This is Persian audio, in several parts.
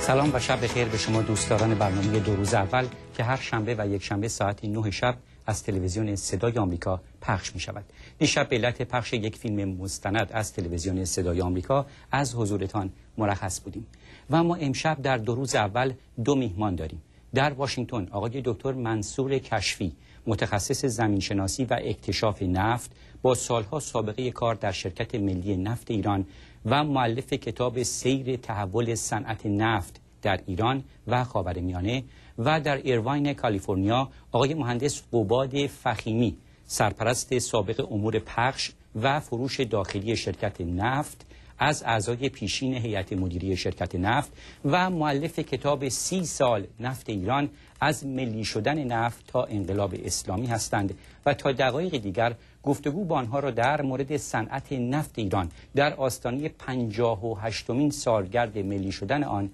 سلام و شب بخیر به شما دوستداران برنامه دو روز اول که هر شنبه و یک شنبه ساعت 9 شب از تلویزیون صدای آمریکا پخش می شود. دیشب به علت پخش یک فیلم مستند از تلویزیون صدای آمریکا از حضورتان مرخص بودیم و اما امشب در دو روز اول دو میهمان داریم. در واشنگتن آقای دکتر منصور کشفی، متخصص زمینشناسی و اکتشاف نفت با سالها سابقه کار در شرکت ملی نفت ایران و مؤلف کتاب سیر تحول صنعت نفت در ایران و خاورمیانه، و در ایرواین کالیفرنیا آقای مهندس قباد فخیمی، سرپرست سابق امور پخش و فروش داخلی شرکت نفت، از اعضای پیشین هیئت مدیره شرکت نفت و مؤلف کتاب 30 سال نفت ایران از ملی شدن نفت تا انقلاب اسلامی هستند و تا دقایق دیگر گفتگو با آنها را در مورد صنعت نفت ایران در آستانه 58مین سالگرد ملی شدن آن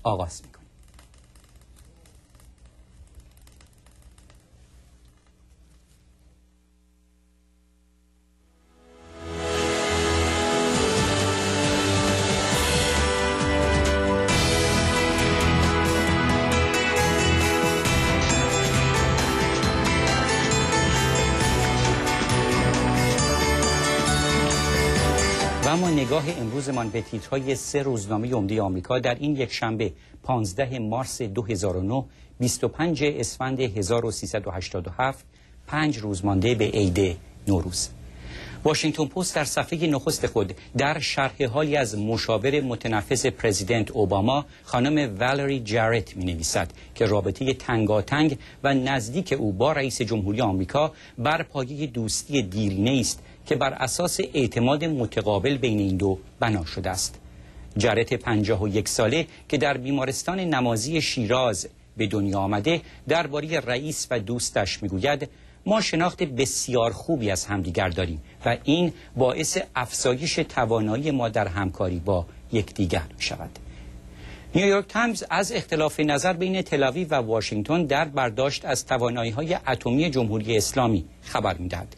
آغاز می‌کنیم. اما نگاه امروزمان به تیترهای 3 روزنامه عمده آمریکا در این یک شنبه 15 مارس 2009 25 اسفند 1387 5 روز مانده به عید نوروز. واشنگتن پست در صفحه نخست خود در شرح حالی از مشاور متنفذ پرزیدنت اوباما خانم والری جارت می نویسد که رابطه تنگاتنگ و نزدیک او با رئیس جمهوری آمریکا بر پایه دوستی دیرینه است که بر اساس اعتماد متقابل بین این دو بنا شده است. جارت 51 ساله که در بیمارستان نمازی شیراز به دنیا آمده درباره رئیس و دوستش میگوید ما شناخت بسیار خوبی از همدیگر داریم و این باعث افزایش توانایی ما در همکاری با یکدیگر شود. نیویورک تایمز از اختلاف نظر بین تل‌آویو و واشنگتن در برداشت از توانایی‌های اتمی جمهوری اسلامی خبر می‌دهد.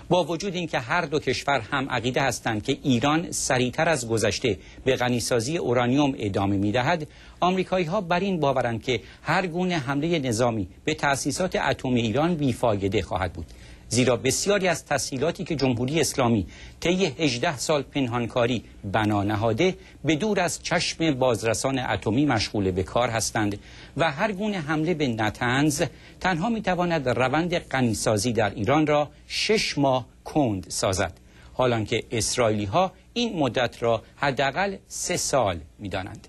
با وجود اینکه هر دو کشور هم عقیده هستند که ایران سریعتر از گذشته به غنیسازی اورانیوم ادامه می‌دهد، آمریکایی‌ها بر این باورند که هر گونه حمله نظامی به تأسیسات اتمی ایران بیفایده خواهد بود، زیرا بسیاری از تسهیلاتی که جمهوری اسلامی طی 18 سال پنهانکاری بنا نهاده به دور از چشم بازرسان اتمی مشغول به کار هستند و هر گونه حمله به نتنز تنها میتواند روند غنیسازی در ایران را 6 ماه کند سازد، حالانکه اسرائیلی‌ها این مدت را حداقل 3 سال میدانند.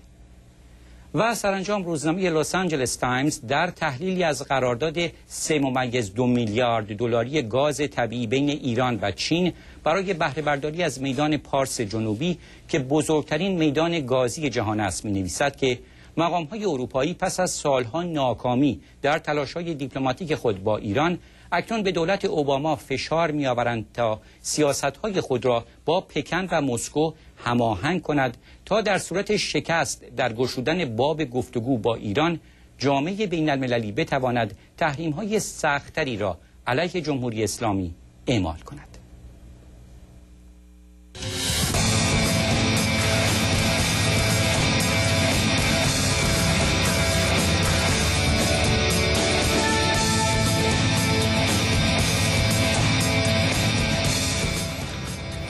و سرانجام روزنامه لس آنجلس تایمز در تحلیلی از قرارداد 3.2 میلیارد دلاری گاز طبیعی بین ایران و چین برای بهره برداری از میدان پارس جنوبی که بزرگترین میدان گازی جهان است می‌نویسد که مقام‌های اروپایی پس از سالها ناکامی در تلاش‌های دیپلماتیک خود با ایران اکنون به دولت اوباما فشار می‌آورند تا سیاست‌های خود را با پکن و مسکو هماهنگ کند تا در صورت شکست در گشودن باب گفتگو با ایران جامعه بین‌المللی بتواند تحریم‌های سخت‌تری را علیه جمهوری اسلامی اعمال کند.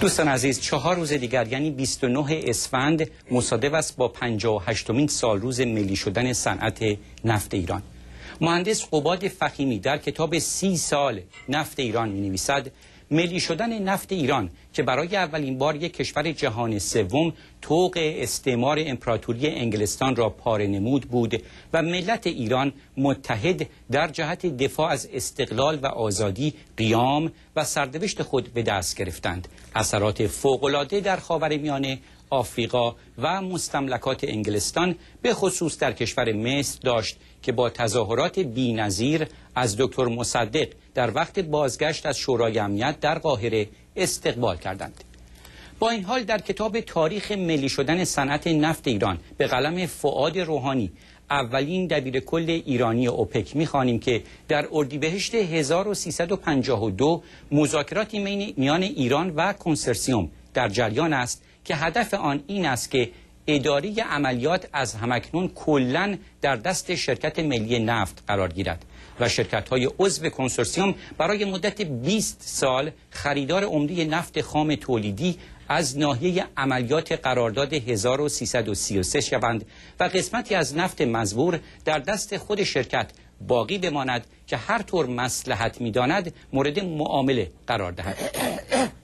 دوستان عزیز، 4 روز دیگر یعنی 29 اسفند مصادف است با 58مین سال روز ملی شدن صنعت نفت ایران. مهندس قباد فخیمی در کتاب 30 سال نفت ایران می نویسد ملی شدن نفت ایران که برای اولین بار یک کشور جهان سوم طوق استعمار امپراتوری انگلستان را پاره نمود بود و ملت ایران متحد در جهت دفاع از استقلال و آزادی قیام و سرنوشت خود به دست گرفتند. اثرات فوق‌العاده در خاورمیانه، آفریقا و مستملکات انگلستان به خصوص در کشور مصر داشت که با تظاهرات بی‌نظیر از دکتر مصدق در وقت بازگشت از شورای امنیت در قاهره استقبال کردند. با این حال در کتاب تاریخ ملی شدن صنعت نفت ایران به قلم فؤاد روحانی، اولین دبیرکل ایرانی اوپک، می‌خوانیم که در اردیبهشت 1352 مذاکراتی میان ایران و کنسرسیوم در جریان است که هدف آن این است که اداره عملیات از همکنون کلاً در دست شرکت ملی نفت قرار گیرد و شرکت‌های عضو کنسورسیوم برای مدت 20 سال خریدار عمده نفت خام تولیدی از ناحیه عملیات قرارداد 1333 شوند و قسمتی از نفت مزبور در دست خود شرکت باقی بماند که هر طور مصلحت می‌داند مورد معامله قرار دهد.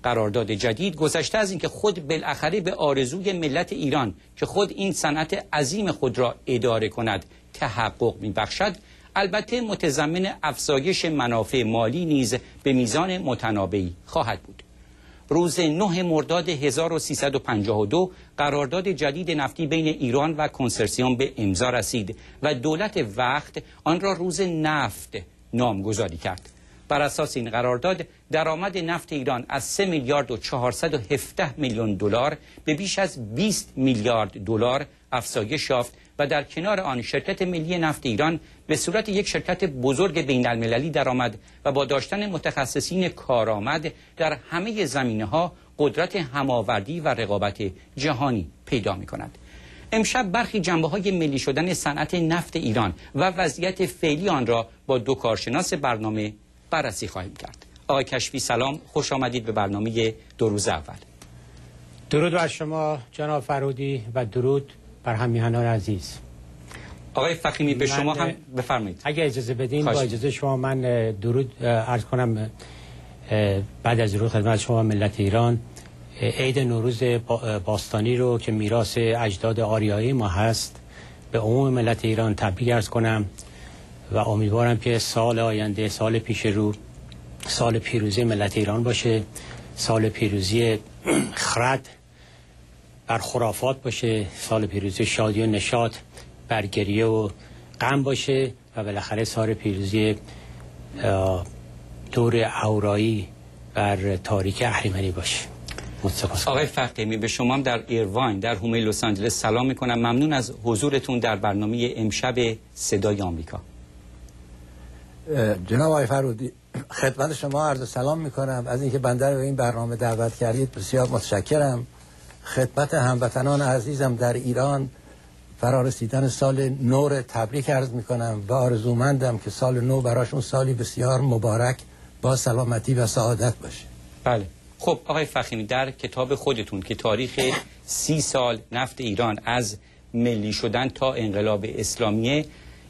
قرارداد جدید گذشته از اینکه خود بالاخره به آرزوی ملت ایران که خود این صنعت عظیم خود را اداره کند تحقق می‌بخشد، البته متضمن افزایش منافع مالی نیز به میزان متنابعی خواهد بود. روز 9 مرداد 1352 قرارداد جدید نفتی بین ایران و کنسورسیوم به امضا رسید و دولت وقت آن را روز نفت نامگذاری کرد. بر اساس این قرارداد درآمد نفت ایران از 3 میلیارد و 417 میلیون دلار به بیش از 20 میلیارد دلار افزایش یافت و در کنار آن شرکت ملی نفت ایران به صورت یک شرکت بزرگ بین المللی درآمد و با داشتن متخصصین کارآمد در همه زمینه‌ها قدرت هماوردی و رقابت جهانی پیدا می‌کند. امشب برخی جنبه‌های ملی شدن صنعت نفت ایران و وضعیت فعلی آن را با دو کارشناس برنامه بررسی خواهیم کرد. آقای کشفی سلام، خوش آمدید به برنامه دو روز اول. درود بر شما جناب فرودی و درود بر همیهنان عزیز. آقای فخیمی به شما هم بفرمایید. اگه اجازه بدین با اجازه شما من درود عرض کنم بعد از درود خدمت شما ملت ایران. عید نوروز باستانی رو که میراث اجداد آریایی ما هست به عموم ملت ایران تبریک عرض کنم و امیدوارم که سال آینده، سال پیش رو، سال پیروزی ملت ایران باشه، سال پیروزی خرد بر خرافات باشه، سال پیروزی شادی و نشاط بر گریه و غم باشه و بالاخره سال پیروزی دور اورایی بر تاریک اهریمنی باشه. آقای فخیمی به شما در ایرواین در حومه لس آنجلس سلام میکنم. ممنون از حضورتون در برنامه امشب صدای آمریکا. جناب آقای فرودی، خدمت شما عرض سلام میکنم. از اینکه بنده رو به این برنامه دعوت کردید بسیار متشکرم. خدمت هموطنان عزیزم در ایران فرارسیدن سال نو تبریک عرض میکنم و آرزومندم که سال نو براشون سالی بسیار مبارک با سلامتی و سعادت باشه. بله. خب آقای فخیمی، در کتاب خودتون که تاریخ 30 سال نفت ایران از ملی شدن تا انقلاب اسلامیه،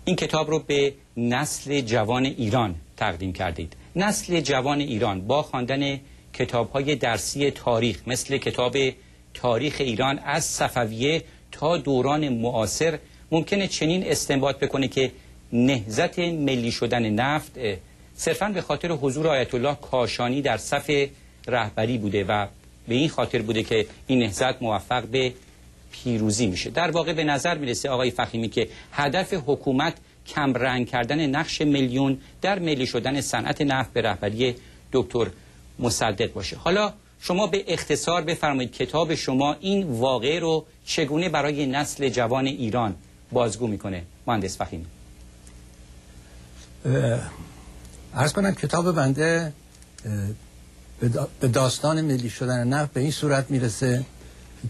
این کتاب رو به نسل جوان ایران تقدیم کردید. نسل جوان ایران با خواندن کتاب‌های درسی تاریخ مثل کتاب تاریخ ایران از صفویه تا دوران معاصر ممکنه چنین استنباط بکنه که نهضت ملی شدن نفت صرفاً به خاطر حضور آیت الله کاشانی در صف رهبری بوده و به این خاطر بوده که این نهضت موفق به پیروزی میشه. در واقع به نظر میرسه آقای فخیمی که هدف حکومت کم رنگ کردن نقش میلیون در ملی شدن صنعت نفت به رهبری دکتر مصدق باشه. حالا شما به اختصار بفرمایید کتاب شما این واقعه رو چگونه برای نسل جوان ایران بازگو میکنه مهندس فخیمی؟ عرض کنم کتاب بنده به داستان ملی شدن نفت به این صورت میرسه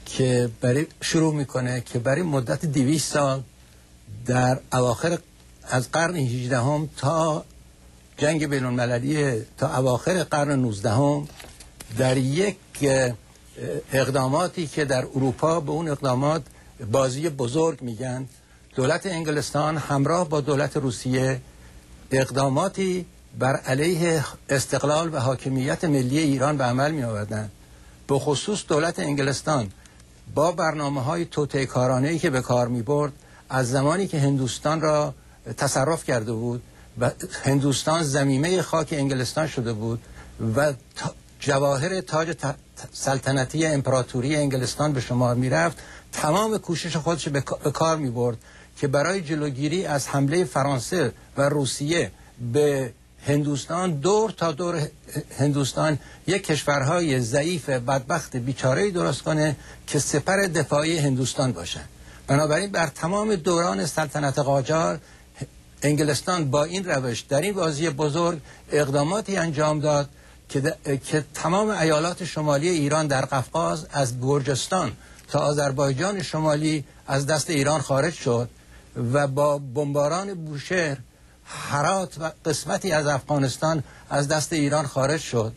که شروع میکنه که برای مدت 200 سال در اواخر از قرن 18 تا جنگ بین المللی تا اواخر قرن 19 در یک اقداماتی که در اروپا به اون اقدامات بازی بزرگ میگن، دولت انگلستان همراه با دولت روسیه اقداماتی بر علیه استقلال و حاکمیت ملی ایران به عمل می آوردند. به خصوص دولت انگلستان با برنامه‌های توطئه‌کارانه‌ای که به کار می‌برد از زمانی که هندوستان را تصرف کرده بود و هندوستان ضمیمه خاک انگلستان شده بود و جواهر تاج سلطنتی امپراتوری انگلستان به شمار می‌رفت، تمام کوشش خودش به کار می‌برد که برای جلوگیری از حمله فرانسه و روسیه به هندوستان دور تا دور هندوستان یک کشورهای ضعیف بدبخت بیچاره‌ای درست کنه که سپر دفاعی هندوستان باشن. بنابراین بر تمام دوران سلطنت قاجار انگلستان با این روش در این بازی بزرگ اقداماتی انجام داد که تمام ایالات شمالی ایران در قفقاز از گرجستان تا آذربایجان شمالی از دست ایران خارج شد و با بمباران بوشهر هرات و قسمتی از افغانستان از دست ایران خارج شد.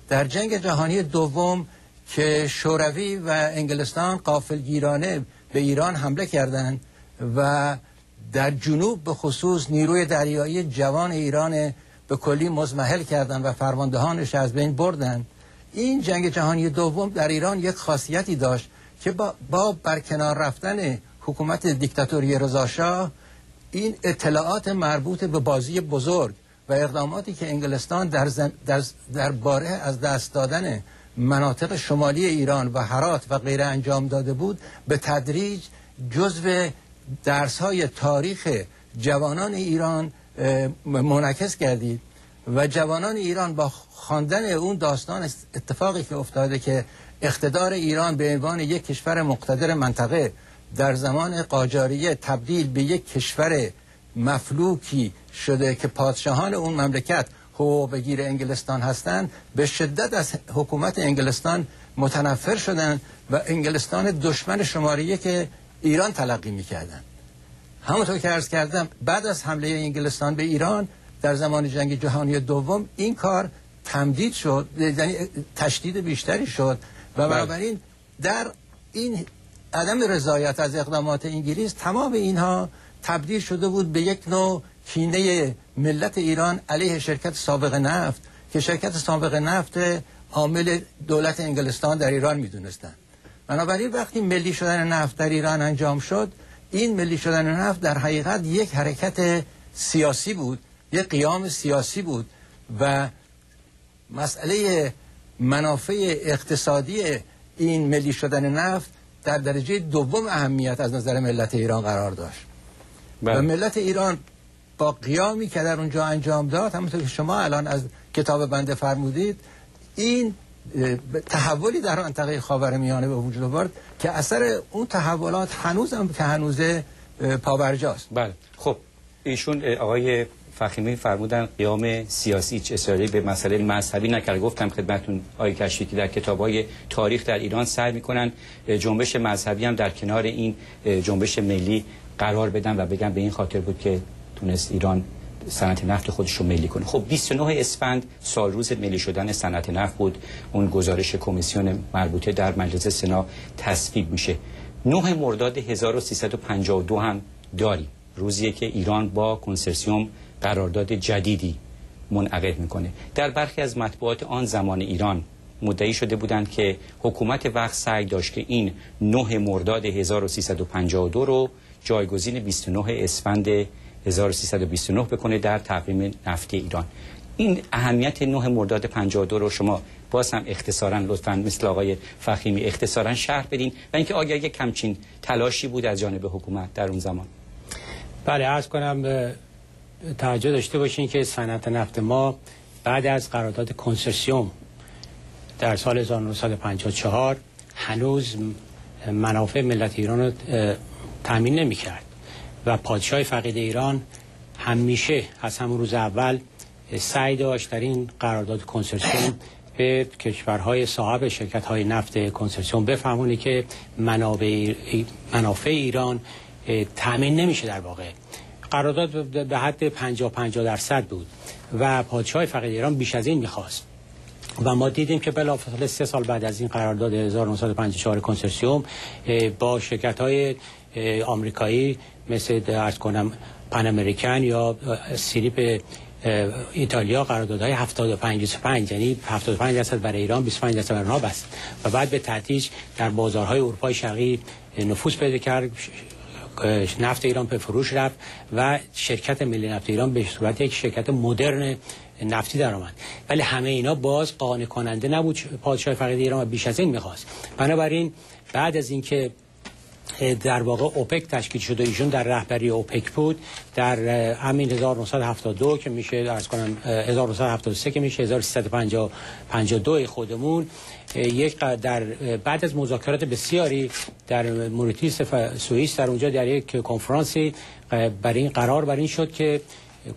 در جنگ جهانی دوم که شوروی و انگلستان غافلگیرانه به ایران حمله کردند و در جنوب به خصوص نیروی دریایی جوان ایران به کلی مضمحل کردند و فرماندهانش از بین بردند. این جنگ جهانی دوم در ایران یک خاصیتی داشت که با برکنار رفتن حکومت دیکتاتوری رضاشاه این اطلاعات مربوط به بازی بزرگ و اقداماتی که انگلستان در باره از دست دادن مناطق شمالی ایران و هرات و غیره انجام داده بود به تدریج جزو درس‌های تاریخ جوانان ایران منعکس گردید و جوانان ایران با خواندن اون داستان اتفاقی که افتاده که اقتدار ایران به عنوان یک کشور مقتدر منطقه در زمان قاجاریه تبدیل به یک کشور مفلوکی شده که پادشاهان اون مملکت حقوق بگیر انگلستان هستند، به شدت از حکومت انگلستان متنفر شدند و انگلستان دشمن شماره یک ایران تلقی می‌کردند. همونطور که عرض کردم بعد از حمله انگلستان به ایران در زمان جنگ جهانی دوم این کار تمدید شد، یعنی تشدید بیشتری شد و بنابراین در این عدم رضایت از اقدامات انگلیس تمام اینها تبدیل شده بود به یک نوع کینه ملت ایران علیه شرکت سابق نفت که شرکت سابق نفت عامل دولت انگلستان در ایران میدونستند. بنابراین وقتی ملی شدن نفت در ایران انجام شد، این ملی شدن نفت در حقیقت یک حرکت سیاسی بود، یک قیام سیاسی بود و مسئله منافع اقتصادی این ملی شدن نفت در درجه دوم اهمیت از نظر ملت ایران قرار داشت. و ملت ایران با قیامی که در اونجا انجام داد، همونطور که شما الان از کتاب بنده فرمودید، این تحولی در منطقه خاورمیانه به وجود آورد که اثر اون تحولات هنوزم که هنوزه پابرجاست. بله. خب ایشون آقای فخیمی فرمودن قیام سیاسی، هیچ اشاره به مسئله مذهبی نکرد. گفتم خدمتتون آقای کشفی که در کتاب‌های تاریخ در ایران سعی می‌کنن جنبش مذهبی هم در کنار این جنبش ملی قرار بدن و بگن به این خاطر بود که تونست ایران صنعت نفت خودش رو ملی کنه. خب 29 اسفند سال روز ملی شدن صنعت نفت بود. اون گزارش کمیسیون مربوطه در مجلس سنا تصویب میشه. 9 مرداد 1352 هم داریم، روزیه که ایران با کنسرسیوم قرارداد جدیدی منعقد میکنه. در برخی از مطبوعات آن زمان ایران مدعی شده بودند که حکومت وقت سعی داشت که این 9 مرداد 1352 رو جایگزین 29 اسفند 1329 بکنه در تقویم نفتی ایران. این اهمیت 9 مرداد 52 رو شما باز هم اختصاراً لطفاً مثل آقای فخیمی اختصاراً شرح بدین و اینکه آیا یک کمچین تلاشی بود از جانب حکومت در اون زمان. بله، عرض کنم توجه داشته باشین که صنعت نفت ما بعد از قرارداد کنسرسیوم در سال 1954 هنوز منافع ملت ایران رو تامین نمی‌کرد و پادشاه فقید ایران همیشه از همون روز اول سعی داشت در این قرارداد کنسرسیوم به کشورهای صاحب شرکت‌های نفت کنسرسیوم بفهمونه که منافع ایران تامین نمیشه. در واقع قرارداد به حد 50% بود و پادشاه فقید ایران بیش از این می‌خواست و ما دیدیم که بلافاصله 3 سال بعد از این قرارداد 1954 کنسرسیوم با شرکت‌های آمریکایی مثل عرض کنم پن امریکن یا سیریپ ایتالیا قراردادهای 75-25، یعنی 75% برای ایران، 25% برای اونها بست و بعد به تدریج در بازارهای اروپای شرقی نفوذ پیدا کرد. نفت ایران به فروش رفت و شرکت ملی نفت ایران به صورت یک شرکت مدرن نفتی در آمد. ولی همه اینا باز قانع کننده نبود. پادشاه فقید ایران بیش از این می‌خواست. بنابراین بعد از اینکه در واقع اوپک تشکیل شد و ایشون در رهبری اوپک بود، در همین 1972 که میشه عرض کنم 1973 که میشه 1352 خودمون، یک در بعد از مذاکرات بسیاری در موريتانیس سوئیس در اونجا در یک کنفرانسی برای این قرار بر این شد که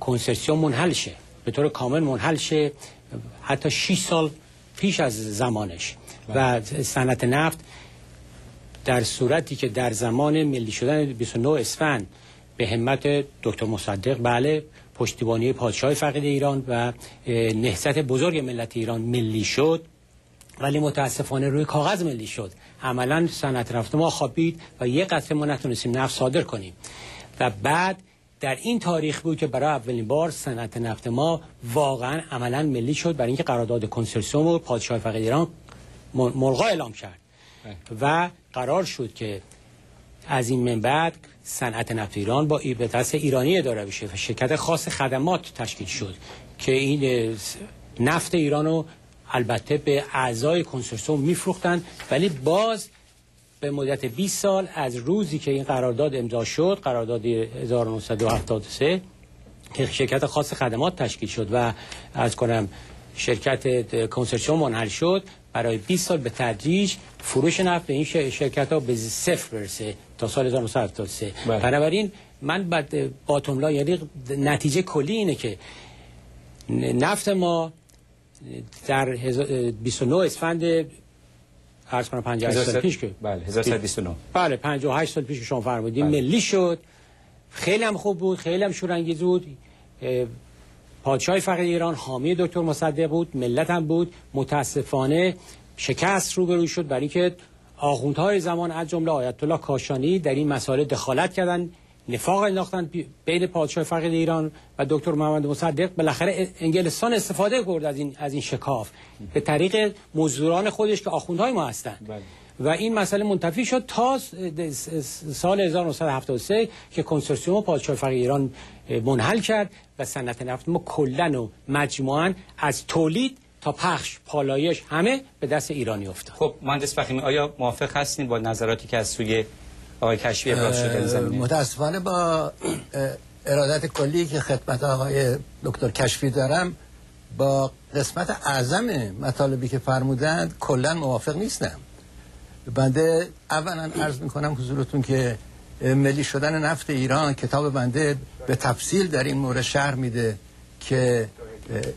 کنسرسیوم منحل شه، به طور کامل منحل شه، حتی 6 سال پیش از زمانش و صنعت نفت در صورتی که در زمان ملی شدن 29 اسفند به همت دکتر مصدق بله پشتیبانی پادشاه فقید ایران و نهضت بزرگ ملت ایران ملی شد، ولی متاسفانه روی کاغذ ملی شد. عملا صنعت نفت ما خوابید و یک قطره ما نتونستیم نفت صادر کنیم و بعد در این تاریخ بود که برای اولین بار صنعت نفت ما واقعا عملا ملی شد، برای اینکه قرارداد کنسرسیوم و پادشاه فقید ایران ملغا اعلام کرد و قرار شد که از این من بعد صنعت نفت ایران با دست ایرانی اداره بشه و شرکت خاص خدمات تشکیل شد که این نفت ایران رو البته به اعضای کنسرسیوم میفروختند، ولی باز به مدت 20 سال از روزی که این قرارداد امضا شد، قرارداد 1973 که شرکت خاص خدمات تشکیل شد و عرض کنم شرکت کنسرسیوم منحل شد، برای 20 سال به تدریج فروش نفت به این شرکت ها به صفر برسه تا سال 1973. بنابراین من بعد باتوم لاین یعنی نتیجه کلی اینه که نفت ما در 29 اسفند عرض کنم 58 سال پیش که بله 1129 بله 58 سال پیش که شما فرمودین ملی شد، خیلی هم خوب بود، خیلی هم شورانگیز بود. پادشاه فقید ایران حامی دکتر مصدق بود، ملت هم بود. متاسفانه شکست روبروی شد برای اینکه آخوندهای زمان از جمله آیت الله کاشانی در این مسائل دخالت کردن، نفاق انداختن بین پادشاه فقید ایران و دکتر محمد مصدق. بالاخره انگلستان استفاده کرد از این شکاف به طریق مزدوران خودش که آخوندهای ما هستند و این مسئله منتفی شد تا سال 1973 که کنسرسیوم پادشاه فقید ایران منحل کرد و صنعت نفت ما کلاً و مجموعاً از تولید تا پخش پالایش همه به دست ایرانی افتاد. خب مهندس فخیمی آیا موافق هستین با نظراتی که از سوی آقای کشفی ابراز شده در زمینه؟ متاسفانه با ارادت کلی که خدمت آقای دکتر کشفی دارم با قسمت اعظم مطالبی که فرمودند کلا موافق نیستم. بنده اولا عرض میکنم حضورتون که ملی شدن نفت ایران کتاب بنده به تفصیل در این مورد شرح میده که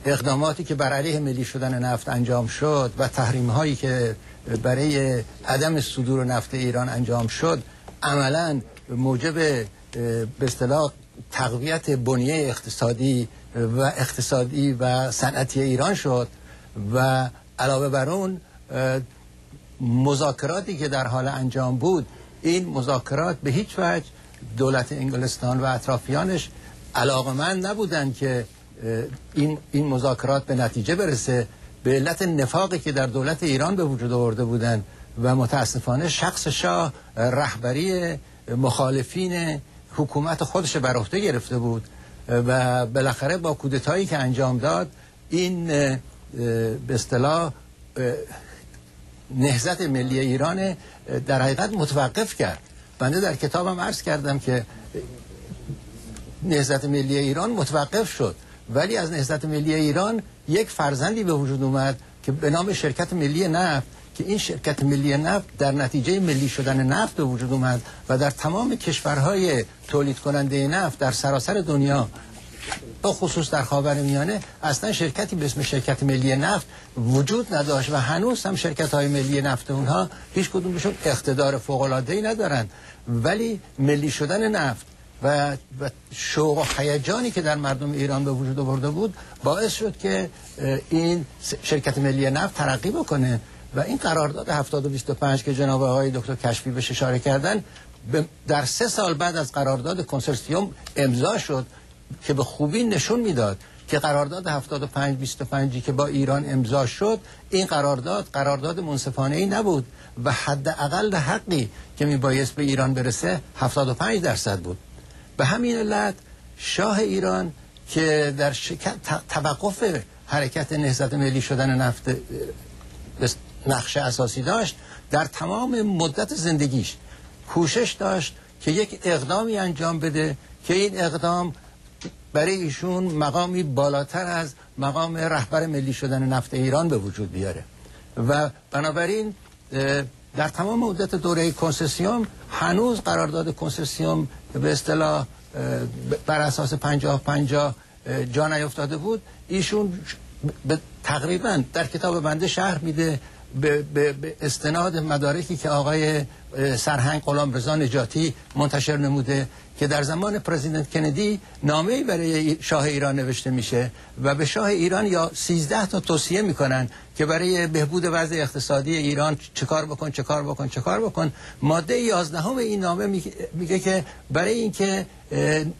اقداماتی که بر علیه ملی شدن نفت انجام شد و تحریم هایی که برای عدم صدور نفت ایران انجام شد عملا موجب به اصطلاح تقویت بنیه اقتصادی و صنعتی ایران شد و علاوه بر اون مذاکراتی که در حال انجام بود، این مذاکرات به هیچ وجه دولت انگلستان و اطرافیانش علاقمند نبودند که این مذاکرات به نتیجه برسه، به علت نفاقی که در دولت ایران به وجود آورده بودند و متاسفانه شخص شاه رهبری مخالفین حکومت خودش بر عهده گرفته بود و بالاخره با کودتایی که انجام داد این به اصطلاح نهضت ملی ایران در حقیقت متوقف کرد. بنده در کتابم عرض کردم که نهضت ملی ایران متوقف شد، ولی از نهضت ملی ایران یک فرزندی به وجود اومد که به نام شرکت ملی نفت، که این شرکت ملی نفت در نتیجه ملی شدن نفت به وجود اومد و در تمام کشورهای تولید کننده نفت در سراسر دنیا با خصوص در خاورمیانه اصلا شرکتی به اسم شرکت ملی نفت وجود نداشت و هنوز هم شرکت‌های ملی نفت اونها هیچ کدومشون اقتدار فوق‌العاده‌ای ندارن، ولی ملی شدن نفت و شوق و هیجانی که در مردم ایران به وجود آورده بود باعث شد که این شرکت ملی نفت ترقی بکنه و این قرارداد 7025 که جناب آقای دکتر کشفی بهش اشاره کردن در 3 سال بعد از قرارداد کنسرسیوم امضا شد که به خوبی نشون میداد که قرارداد 75-25 که با ایران امضا شد این قرارداد منصفانه‌ای نبود و حداقل حقی که میبایست به ایران برسه 75% بود. به همین علت شاه ایران که در توقف حرکت نهضت ملی شدن نفت نقش اساسی داشت، در تمام مدت زندگیش کوشش داشت که یک اقدامی انجام بده که این اقدام برای ایشون مقامی بالاتر از مقام رهبر ملی شدن نفت ایران به وجود بیاره و بنابراین در تمام مدت دوره کنسسیوم هنوز قرارداد کنسسیوم به اصطلاح بر اساس 50-50 جا نیفتاده بود. ایشون تقریبا در کتاب بنده شرح میده به استناد مدارکی که آقای سرهنگ غلامرضا نجاتی منتشر نموده که در زمان پرزیدنت کندی نامه‌ای برای شاه ایران نوشته میشه و به شاه ایران یا 13 تا توصیه میکنن که برای بهبود وضع اقتصادی ایران چکار بکن. ماده 11 این نامه میگه که برای اینکه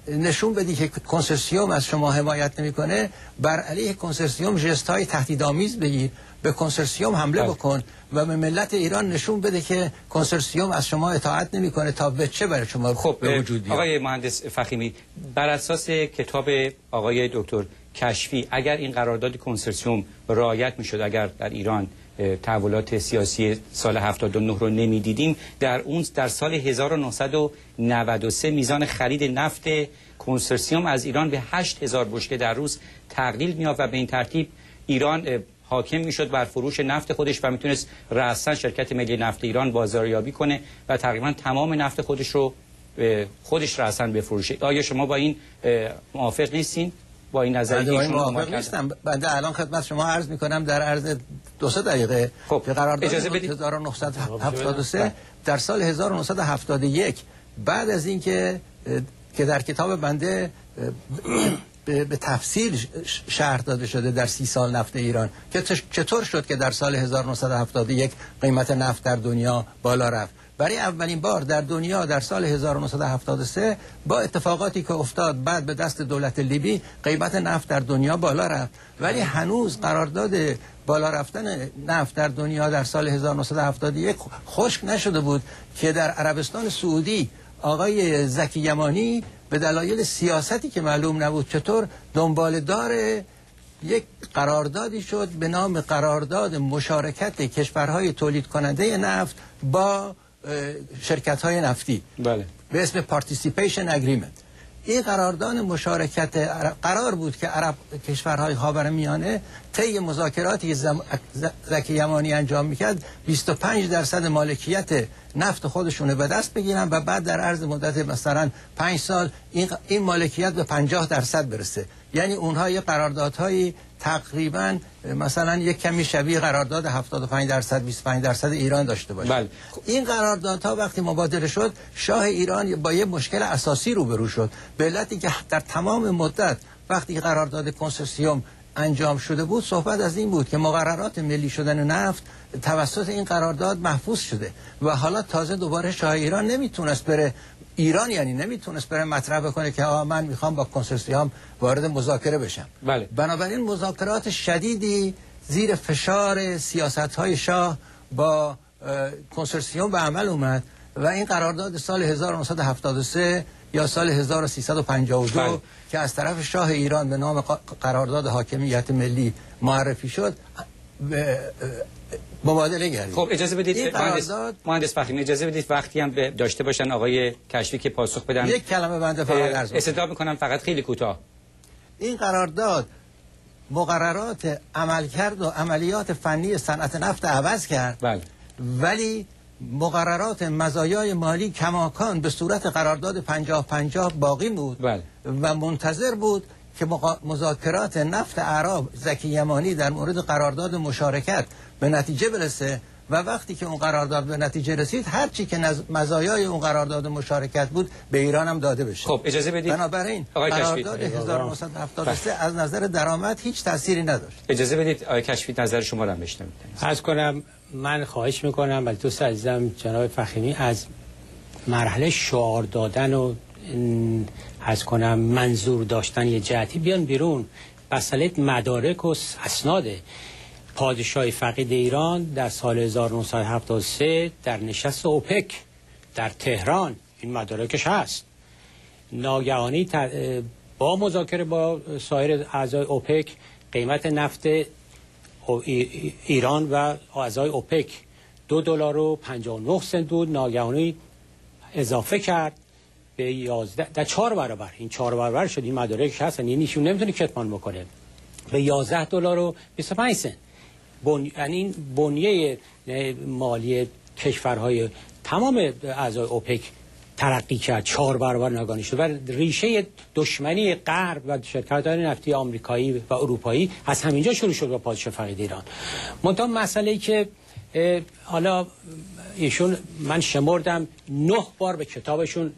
نشون بدی که کنسرسیوم از شما حمایت نمیکنه، بر علیه کنسرسیوم ژست‌های تهدیدآمیز بگیر، به کنسرسیوم حمله بکن و به ملت ایران نشون بده که کنسرسیوم از شما اطاعت نمیکنه تا بچه برای شما به وجود بیاد. آقای مهندس فخیمی، بر اساس کتاب آقای دکتر کشفی اگر این قرارداد کنسرسیوم رعایت میشد، اگر در ایران تحولات سیاسی سال 79 رو نمیدیدیم، در سال 1993 میزان خرید نفت کنسرسیوم از ایران به 8000 بشکه در روز تقلیل می‌یافت و به این ترتیب ایران حاکم میشد بر فروش نفت خودش و میتونست رأساً شرکت ملی نفت ایران بازاریابی کنه و تقریبا تمام نفت خودش رو خودش رأساً بفروشه. آیا شما با این موافق نیستین؟ با این نظریه که شما موافق نیستم. بنده الان خدمت شما عرض میکنم در عرض 2-3 دقیقه که قرارداد 1973 در سال 1971 بعد از اینکه در کتاب بنده به تفصیل شرح داده شده در 30 سال نفت ایران که چطور شد که در سال 1971 قیمت نفت در دنیا بالا رفت. برای اولین بار در دنیا در سال 1973 با اتفاقاتی که افتاد بعد به دست دولت لیبی قیمت نفت در دنیا بالا رفت، ولی هنوز قرارداد بالا رفتن نفت در دنیا در سال 1971 خشک نشده بود که در عربستان سعودی آقای زکی یمانی به دلایل سیاستی که معلوم نبود چطور دنبالدار یک قراردادی شد به نام قرارداد مشارکت کشورهای تولید کننده نفت با شرکت‌های نفتی، بله، به اسم Participation Agreement. این قرارداد مشارکت قرار بود که کشورهای خاورمیانه طی مذاکراتی زکی یمانی انجام میکرد 25% مالکیت نفت خودشونه به دست بگیرن و بعد در عرض مدت مثلا 5 سال این مالکیت به 50% برسه. یعنی اونها یه قراردادهایی تقریبا مثلا یک کمی شبیه قرارداد 75% 25% ایران داشته باشه. بله. این قراردادها وقتی مبادله شد، شاه ایران با یه مشکل اساسی روبرو شد، به علتی که در تمام مدت وقتی قرارداد کنسرسیوم انجام شده بود صحبت از این بود که مقررات ملی شدن نفت توسط این قرارداد محفوظ شده و حالا تازه دوباره شاه ایران نمیتونست بره نمیتونست بره مطرح بکنه که من میخوام با کنسرسیوم وارد مذاکره بشم. بله. بنابراین مذاکرات شدیدی زیر فشار سیاست‌های شاه با کنسرسیوم به عمل اومد و این قرارداد سال 1973 یا سال 1352 بله. که از طرف شاه ایران به نام قرارداد حاکمیت ملی معرفی شد مبادله گردید. خب اجازه بدید مهندس فخیمی اجازه بدید وقتی هم داشته باشن آقای کشفی که پاسخ بدن. یک کلمه بنده فقط عرض استدعا میکنم فقط خیلی کوتاه. این قرارداد مقررات عملکرد و عملیات فنی صنعت نفت عوض کرد. بله. ولی مقررات مزایای مالی کماکان به صورت قرارداد 50-50 باقی بود. بله. و منتظر بود که مذاکرات نفت اعراب زکی یمانی در مورد قرارداد مشارکت به نتیجه برسه و وقتی که اون قرارداد به نتیجه رسید هر چی که مزایای اون قرارداد مشارکت بود به ایران هم داده بشه. خب اجازه بدید بنابراین قرارداد 1973 از نظر درآمد هیچ تأثیری نداشت. اجازه بدید آقای کشفی نظر شما رو هم بشنوید. عرض کنم من خواهش میکنم ولی دوست عزیزم جناب فخیمی از مرحله شعار دادن و عرض کنم منظور داشتن یه جهتی بیان بیرون. مسئله مدارک و اسناد پادشاه فقید ایران در سال 1973 در نشست اوپک در تهران این مدارکش هست. ناگهانی با مذاکره با سایر اعضای اوپک قیمت نفت ایران و اعضای اوپک $2.59 بود. ناگهانی اضافه کرد به 11 در 4 برابر. این 4 برابر شد. این مدارک هست یعنی ایشون نمیتونه کتمان بکنه. به $11.25. یعنی بنیه مالی کشورهای تمام اعضای اوپک ترقی کرد، 4 برابر ناگهانی شد و ریشه دشمنی غرب و شرکت‌های نفتی آمریکایی و اروپایی از همینجا شروع شد با پادشاه فقید ایران. منتها مسئله‌ای که حالا ایشون من شمردم 9 بار به کتابشون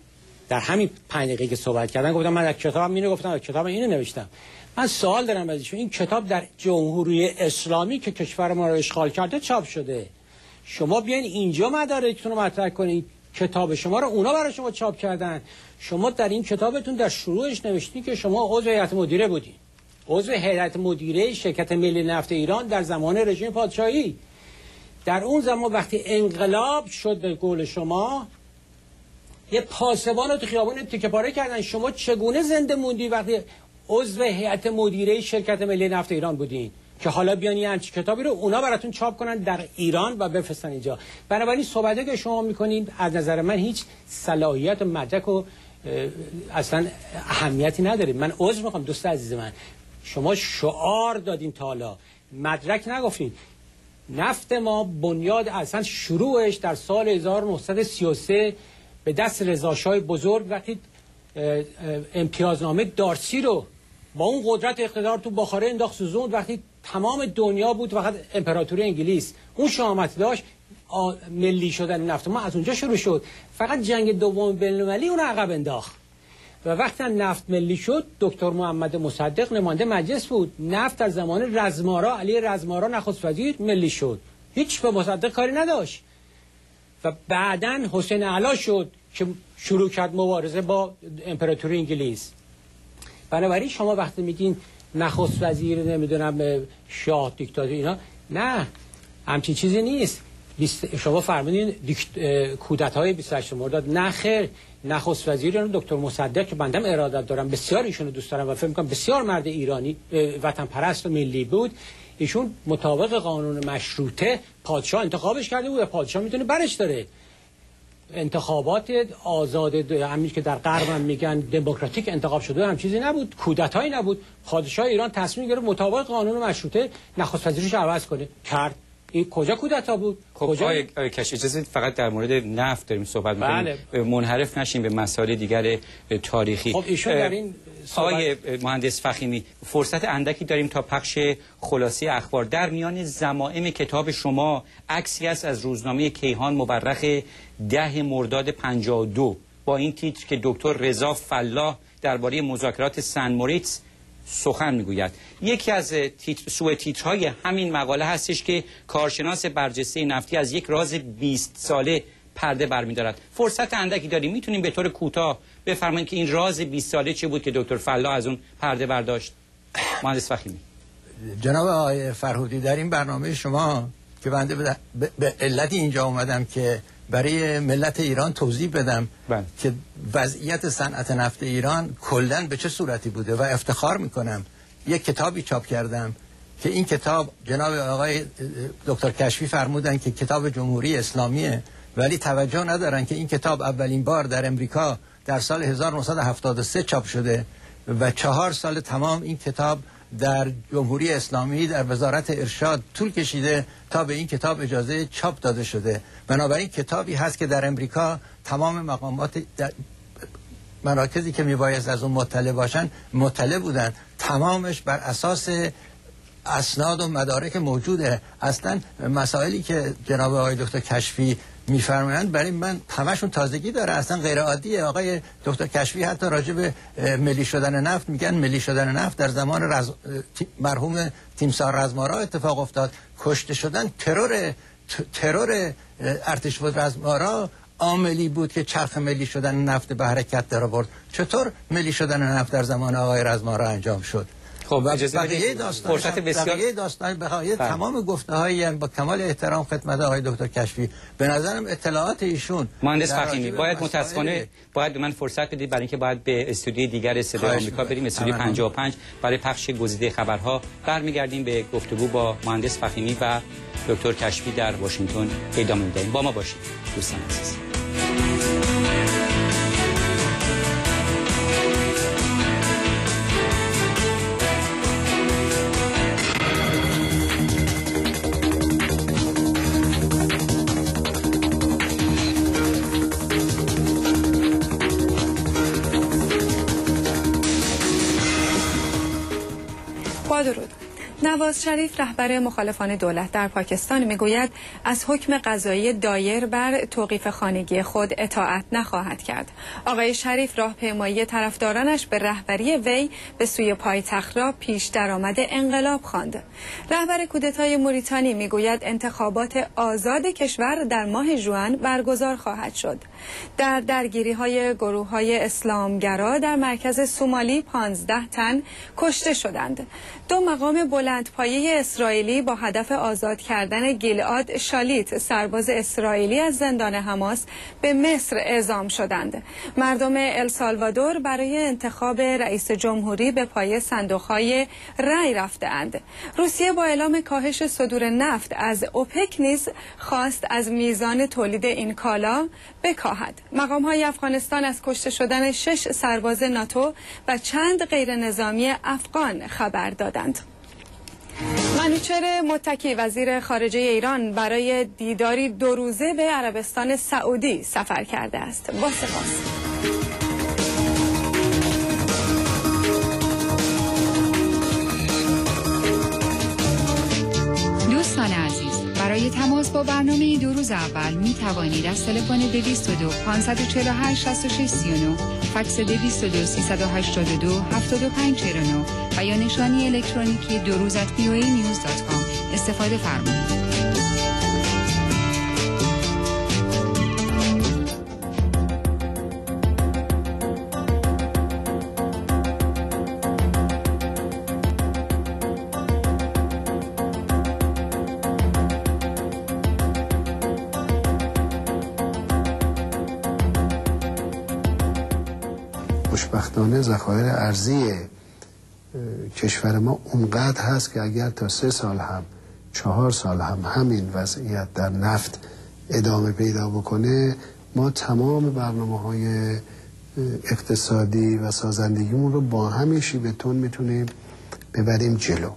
در همین 5 دقیقه که صحبت کردن گفتم من از کتابم اینو گفتم، از کتابم اینو نوشتم. من سوال دارم از ایشون، این کتاب در جمهوری اسلامی که کشور ما رو اشغال کرده چاپ شده، شما بیاین اینجا مدارکتون رو مطرح کنید. کتاب شما رو اونا برای شما چاپ کردن. شما در این کتابتون در شروعش نوشتین که شما عضو هیئت مدیره بودین، عضو هیئت مدیره شرکت ملی نفت ایران در زمان رژیم پادشاهی. در اون زمان وقتی انقلاب شد به قول شما یه پاسبان رو تو خیابون تیکه پاره کردن. شما چگونه زنده موندی وقتی عضو هیئت مدیره شرکت ملی نفت ایران بودین که حالا بیان یه همچین کتابی رو اونا براتون چاپ کنن در ایران و بفرستن اینجا؟ بنابراین صحبتی که شما میکنین از نظر من هیچ صلاحیت و مدرک و اصلا اهمیتی نداره. من عذر میخوام دوست عزیز من، شما شعار دادین تا حالا مدرک نگفتین. نفت ما بنیاد اصلا شروعش در سال 1933 به دست رضاشاه بزرگ وقتی امتیازنامه دارسی رو با اون قدرت اقتدار تو بخاره انداخت سوزوند، وقتی تمام دنیا بود فقط امپراتوری انگلیس اون شامت داشت، ملی شدن نفت ما از اونجا شروع شد. فقط جنگ دوم بین‌المللی اون عقب انداخت و وقتی نفت ملی شد دکتر محمد مصدق نماینده مجلس بود. نفت در زمان رزمارا، علی رزمارا نخست وزیر ملی شد، هیچ به مصدق کاری نداشت. و بعداً حسین اعلی شد که شروع کرد مبارزه با امپراتوری انگلیس. بنابراین شما وقتی میگین نخست وزیر نمیدونم شاه دیکتاتور اینا، نه همچین چیزی نیست. شما فرمودین کودتای 28 مرداد، نه خیر. نخست وزیر دکتر مصدق که بنده ارادت دارم، بسیار ایشونو دوست دارم و فکر می‌کنم بسیار مرد ایرانی وطن پرست و ملی بود، ایشون مطابق قانون مشروطه پادشاه انتخابش کرده بود و پادشاه میتونه برش داره. انتخابات آزاد همین که در غرب هم میگن دموکراتیک انتخاب شده هم چیزی نبود، کودتایی نبود. پادشاه ایران تصمیم گرفت مطابق قانون مشروطه نخست وزیرش عوض کنه، کرد. این کجا کودتا بود؟ خب آقای کش اجازه فقط در مورد نفت داریم صحبت می‌کنیم، منحرف نشیم به مسائل دیگر تاریخی. خب ایشون در این آقای مهندس فخیمی فرصت اندکی داریم تا پخش خلاصه اخبار. در میان ضمائم کتاب شما عکسی است از روزنامه کیهان مورخ 10 مرداد 52 با این تیتر که دکتر رضا فلاح درباره مذاکرات سن موریتس سخن میگوید. یکی از سوء تیترهای همین مقاله هستش که کارشناس برجسته نفتی از یک راز 20 ساله پرده برمی‌دارد. فرصت اندکی داریم، میتونیم به طور کوتاه بفرمایید که این راز 20 ساله چه بود که دکتر فلاح از اون پرده برداشت؟ مهندس فخیمی. جناب آقای فرهودی، در این برنامه شما که بنده به علت اینجا اومدم که برای ملت ایران توضیح بدم که وضعیت صنعت نفت ایران کلاً به چه صورتی بوده و افتخار میکنم یک کتابی چاپ کردم که این کتاب جناب آقای دکتر کشفی فرمودن که کتاب جمهوری اسلامیه، ولی توجه ندارن که این کتاب اولین بار در امریکا در سال 1973 چاپ شده و 4 سال تمام این کتاب در جمهوری اسلامی در وزارت ارشاد طول کشیده تا به این کتاب اجازه چاپ داده شده. بنابراین کتابی هست که در امریکا تمام مقامات مراکزی که میبایست از اون مطلع باشن مطلع بودن، تمامش بر اساس اسناد و مدارک موجوده. اصلا مسائلی که جناب آقای دکتر کشفی میفرمایند برای من همشون تازگی داره، اصلا غیر عادیه. آقای دکتر کشفی حتی راجع به ملی شدن نفت میگن ملی شدن نفت در زمان مرحوم تیمسار رزمارا اتفاق افتاد. کشته شدن ترور ارتش بود رزمارا عاملی بود که چرخ ملی شدن نفت به حرکت در آورد. چطور ملی شدن نفت در زمان آقای رزمارا انجام شد؟ خب بقیه داستان بقیه تمام گفته‌هایی با کمال احترام خدمت آقای دکتر کشفی، به نظرم اطلاعات ایشون مهندس فخیمی باید متاسفانه باید به من فرصت بدید برای اینکه باید به استودیوی دیگر صدای آمریکا بریم، استودیو 55 برای پخش گزیده خبرها. برمیگردیم به گفتگو با مهندس فخیمی و دکتر کشفی در واشنگتن ادامه میدیم. با ما باشید دوستان عزیز. نواز شریف رهبر مخالفان دولت در پاکستان میگوید از حکم قضایی دایر بر توقیف خانگی خود اطاعت نخواهد کرد. آقای شریف راهپیمایی طرفدارانش به رهبری وی به سوی پایتخت را پیش درآمد انقلاب خواند. رهبر کودتای موریتانی میگوید انتخابات آزاد کشور در ماه ژوئن برگزار خواهد شد. در درگیری‌های گروه‌های اسلامگرا در مرکز سومالی 15 تن کشته شدند. 2 مقام بلندپایه اسرائیلی با هدف آزاد کردن گیلعاد شالیت، سرباز اسرائیلی از زندان حماس، به مصر اعزام شدند. مردم السالوادور برای انتخاب رئیس جمهوری به پای صندوق‌های رأی رفته‌اند. روسیه با اعلام کاهش صدور نفت از اوپک نیز خواست از میزان تولید این کالا بکاهد. مقام‌های افغانستان از کشته شدن 6 سرباز ناتو و چند غیر نظامی افغان خبر دادند. منوچهر متکی وزیر خارجه ایران برای دیداری 2 روزه به عربستان سعودی سفر کرده است. با سپاس. دوستان عزیز، برای تماس با برنامه 2 روز اول می توانید از تلفن 222 548 6639 فکس 222 382 7549 و یا نشانی الکترونیکی 2rouz@voanews.com استفاده فرمایید. خوشبختانه ذخایر ارزی کشور ما اونقدر هست که اگر تا 3 سال هم 4 سال هم همین وضعیت در نفت ادامه پیدا بکنه، ما تمام برنامه‌های اقتصادی و سازندگیمون رو با همین شیبتون میتونیم ببریم جلو.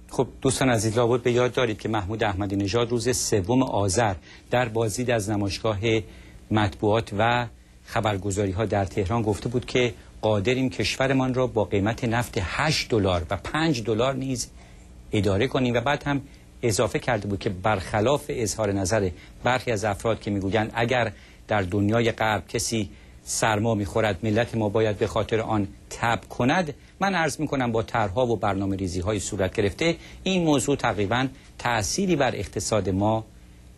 خب دوستان عزیز، لابد به یاد دارید که محمود احمدی نژاد روز 3 آذر در بازدید از نمایشگاه مطبوعات و خبرگزاری ها در تهران گفته بود که قادریم کشورمان را با قیمت نفت $8 و $5 نیز اداره کنیم و بعد هم اضافه کرده بود که برخلاف اظهار نظر برخی از افراد که میگویند اگر در دنیای غرب کسی سرما میخورد ملت ما باید به خاطر آن تب کند، من عرض میکنم با طرح‌ها و برنامه‌ریزی های صورت گرفته این موضوع تقریبا تأثیری بر اقتصاد ما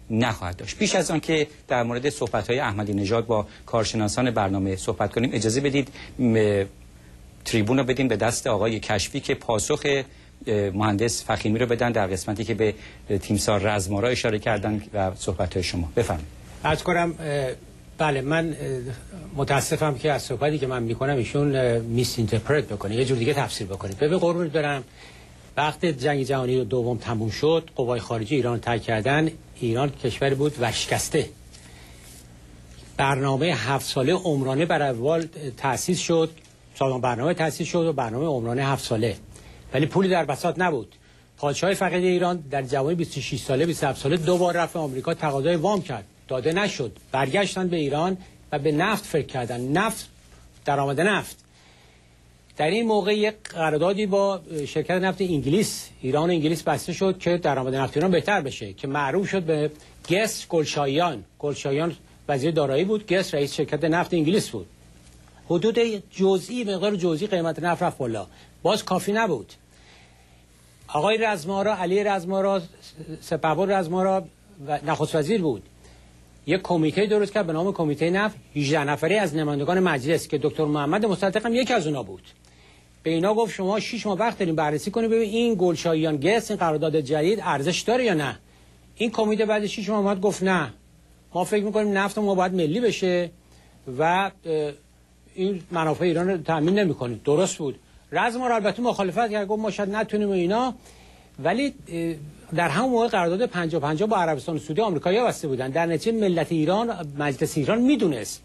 نخواهد داشت. پیش از آن که در مورد صحبت‌های احمدی نژاد با کارشناسان برنامه صحبت کنیم، اجازه بدید تریبون رو بدیم به دست آقای کشفی که پاسخ مهندس فخیمی رو بدن در قسمتی که به تیمسار رزمارا اشاره کردن و صحبت‌های شما. بفرمایید. عرض کنم بله، من متاسفم که از صحبتی که من میکنم ایشون میس اینترپرت بکنه، یه جور دیگه تفسیر بکنه. به قربونت برم، وقتی جنگ جهانی دوم تموم شد، قوای خارجی ایران ترک کردن. ایران کشوری بود ورشکسته. برنامه 7 ساله عمرانه برای اول تأسیس شد، سازمان برنامه تأسیس شد و برنامه عمرانه 7 ساله، ولی پولی در بساط نبود. پادشاه فقید ایران در جوانی 26 ساله 27 ساله 2 بار رفت آمریکا تقاضای وام کرد، داده نشد. برگشتن به ایران و به نفت فکر کردن، نفت، درآمد نفت. در این موقع یک قراردادی با شرکت نفت انگلیس، ایران و انگلیس بسته شد که درآمد نفت ایران بهتر بشه، که معروف شد به گس گلشاییان. گلشاییان وزیر دارایی بود، گس رئیس شرکت نفت انگلیس بود. حدود جزئی، مقدار جزئی قیمت نفت رفت بالا، باز کافی نبود. آقای رزمارا، علی رزمارا، سپهبد رزمارا و نخست وزیر بود، یک کمیته درست کرد به نام کمیته نفت، 18 نفره از نمایندگان مجلس که دکتر محمد مصدق هم یکی از اونها بود. به اینا گفت شما 6 ماه وقت دارین بررسی کنید ببین این گلشاییان گس، این قرارداد جدید ارزش داره یا نه. این کمیته بعد 6 ماه اومد گفت نه، ما فکر می‌کنیم نفت ما باید ملی بشه و این منافع ایران رو تامین نمی‌کنه. درست بود. رزمارا البته مخالفت کرد، گفت ما شاید نتونیم اینا، ولی در همون موقع قرارداد 50-50 با عربستان سعودی آمریکایی‌ها بسته بودن. در نتیجه ملت ایران، مجلس ایران میدونست